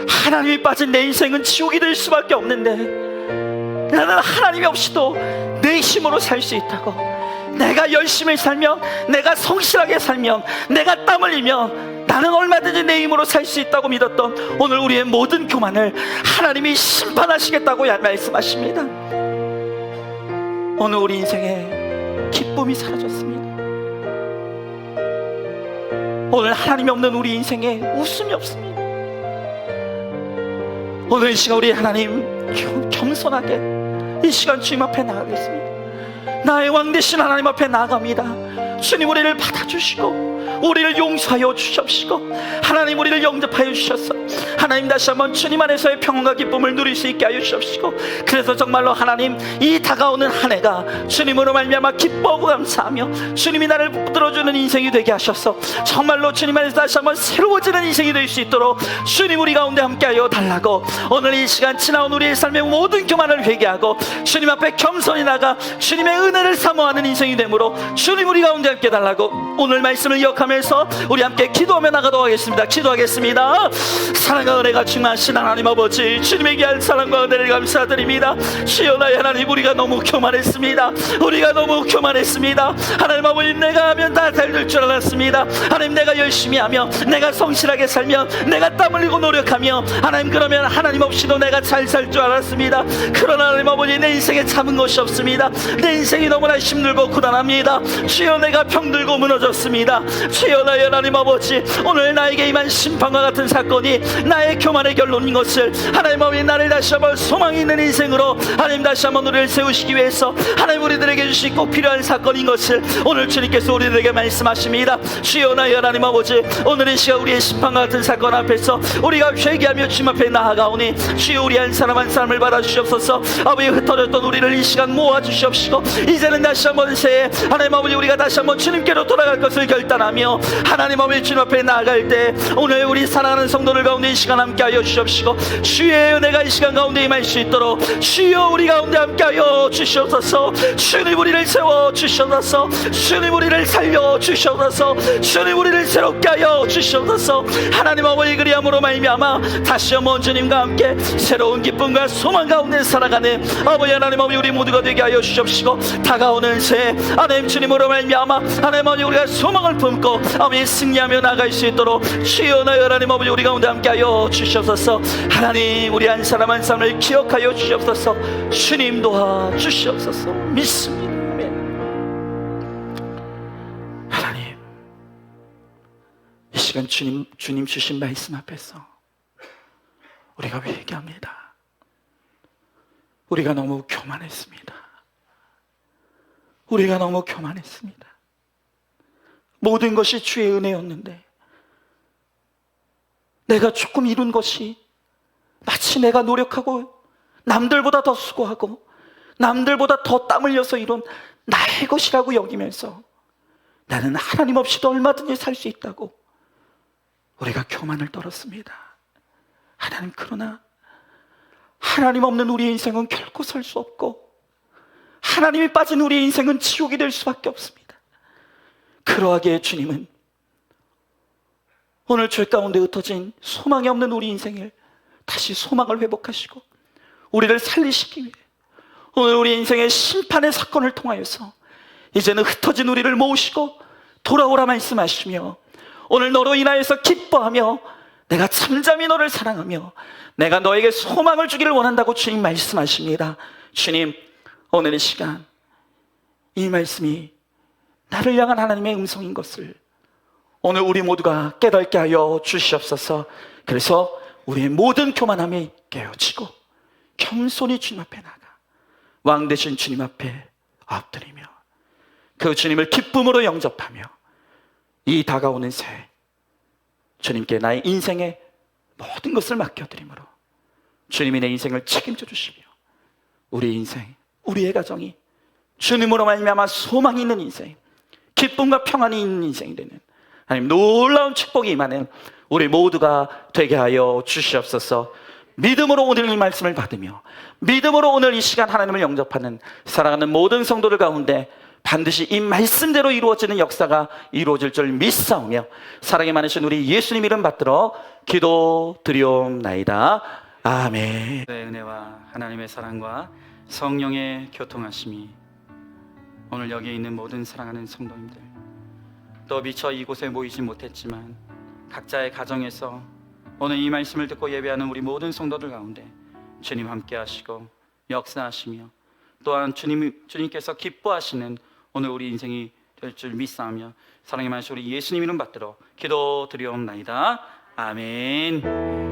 하나님이 빠진 내 인생은 지옥이 될 수밖에 없는데 나는 하나님이 없이도 내 힘으로 살 수 있다고, 내가 열심히 살면, 내가 성실하게 살면, 내가 땀 흘리면 나는 얼마든지 내 힘으로 살 수 있다고 믿었던 오늘 우리의 모든 교만을 하나님이 심판하시겠다고 말씀하십니다. 오늘 우리 인생에 기쁨이 사라졌습니다. 오늘 하나님이 없는 우리 인생에 웃음이 없습니다. 오늘 이 시간 우리 하나님 겸손하게 이 시간 주님 앞에 나가겠습니다. 나의 왕 되신 하나님 앞에 나아갑니다. 주님, 우리를 받아주시고 우리를 용서하여 주시옵시고 하나님, 우리를 영접하여 주셔서 하나님 다시 한번 주님 안에서의 평안과 기쁨을 누릴 수 있게 하여 주옵시고, 그래서 정말로 하나님 이 다가오는 한 해가 주님으로 말미암아 기뻐하고 감사하며 주님이 나를 붙들어주는 인생이 되게 하셔서 정말로 주님 안에서 다시 한번 새로워지는 인생이 될 수 있도록 주님 우리 가운데 함께하여 달라고, 오늘 이 시간 지나온 우리의 삶의 모든 교만을 회개하고 주님 앞에 겸손히 나가 주님의 은혜를 사모하는 인생이 되므로 주님 우리 가운데 함께 달라고 오늘 말씀을 기억하면서 우리 함께 기도하며 나가도록 하겠습니다. 기도하겠습니다. 사랑과 은혜가 충만하신 하나님 아버지, 주님의 귀한 사랑과 은혜를 감사드립니다. 주여 나의 하나님, 우리가 너무 교만했습니다. 우리가 너무 교만했습니다. 하나님 아버지, 내가 하면 다 잘 될 줄 알았습니다. 하나님, 내가 열심히 하며 내가 성실하게 살며 내가 땀 흘리고 노력하며 하나님, 그러면 하나님 없이도 내가 잘 살 줄 알았습니다. 그러나 하나님 아버지, 내 인생에 참은 것이 없습니다. 내 인생이 너무나 힘들고 고단합니다. 주여, 내가 병들고 무너졌습니다. 주여 나의 하나님 아버지, 오늘 나에게 임한 심판과 같은 사건이 나의 교만의 결론인 것을 하나님 아버지, 나를 다시 한번 소망이 있는 인생으로 하나님 다시 한번 우리를 세우시기 위해서 하나님 우리들에게 주신 꼭 필요한 사건인 것을 오늘 주님께서 우리들에게 말씀하십니다. 주여 나의 하나님 아버지, 오늘 이 시간 우리의 심판과 같은 사건 앞에서 우리가 회개하며 주님 앞에 나아가오니 주여 우리 한 사람 한 사람을 받아주시옵소서. 아버지, 흩어졌던 우리를 이 시간 모아주시옵시고 이제는 다시 한번 새해 하나님 아버지, 우리가 다시 한번 주님께로 돌아갈 것을 결단하며 하나님 아버지 주님 앞에 나아갈 때 오늘 우리 사랑하는 성도들 가운데 이 시간 함께하여 주시옵시고 주의 은혜가 이 시간 가운데 임할 수 있도록 주여 우리 가운데 함께하여 주시옵소서. 주님 우리를 세워 주시옵소서. 주님 우리를 살려 주시옵소서. 주님 우리를 새롭게 하여 주시옵소서. 하나님 아버지, 그리함으로 말미암아 다시 한번 주님과 함께 새로운 기쁨과 소망 가운데 살아가는 아버지 하나님 아버지, 우리 모두가 되게 하여 주시옵시고 다가오는 새해 하나님 주님으로 말미암아 하나님 아버지, 우리가 소망을 품고 아버지 승리하며 나갈 수 있도록 주여 나의 하나님 아버지, 우리 가운데 함께하여 주시옵소서. 하나님, 우리 한 사람 한 사람을 기억하여 주시옵소서. 주님 도와 주시옵소서. 믿습니다. 아멘. 하나님, 이 시간 주님 주신 말씀 앞에서 우리가 회개합니다. 우리가 너무 교만했습니다. 우리가 너무 교만했습니다. 모든 것이 주의 은혜였는데 내가 조금 이룬 것이 마치 내가 노력하고 남들보다 더 수고하고 남들보다 더 땀 흘려서 이룬 나의 것이라고 여기면서 나는 하나님 없이도 얼마든지 살 수 있다고 우리가 교만을 떨었습니다. 하나님, 그러나 하나님 없는 우리의 인생은 결코 설 수 없고 하나님이 빠진 우리의 인생은 지옥이 될 수밖에 없습니다. 그러하기에 주님은 오늘 죄 가운데 흩어진 소망이 없는 우리 인생을 다시 소망을 회복하시고 우리를 살리시기 위해 오늘 우리 인생의 심판의 사건을 통하여서 이제는 흩어진 우리를 모으시고 돌아오라 말씀하시며 오늘 너로 인하여서 기뻐하며 내가 잠잠히 너를 사랑하며 내가 너에게 소망을 주기를 원한다고 주님 말씀하십니다. 주님, 오늘 이 시간 이 말씀이 나를 향한 하나님의 음성인 것을 오늘 우리 모두가 깨닫게 하여 주시옵소서. 그래서 우리의 모든 교만함이 깨어지고 겸손히 주님 앞에 나가 왕 되신 주님 앞에 엎드리며 그 주님을 기쁨으로 영접하며 이 다가오는 새해 주님께 나의 인생의 모든 것을 맡겨드리므로 주님이 내 인생을 책임져 주시며 우리 인생, 우리의 가정이 주님으로 말미암아 소망이 있는 인생, 기쁨과 평안이 있는 인생이 되는 하나님 놀라운 축복이 임하는 우리 모두가 되게 하여 주시옵소서. 믿음으로 오늘 이 말씀을 받으며 믿음으로 오늘 이 시간 하나님을 영접하는 사랑하는 모든 성도들 가운데 반드시 이 말씀대로 이루어지는 역사가 이루어질 줄 믿사오며 사랑이 많으신 우리 예수님 이름 받들어 기도드리옵나이다. 아멘. 네, 은혜와 하나님의 사랑과 성령의 교통하심이 오늘 여기에 있는 모든 사랑하는 성도님들, 또 미처 이곳에 모이지 못했지만 각자의 가정에서 오늘 이 말씀을 듣고 예배하는 우리 모든 성도들 가운데 주님 함께 하시고 역사하시며 또한 주님께서 기뻐하시는 오늘 우리 인생이 될 줄 믿사오며 사랑이 많으신 우리 예수님 이름 받들어 기도드리옵나이다. 아멘.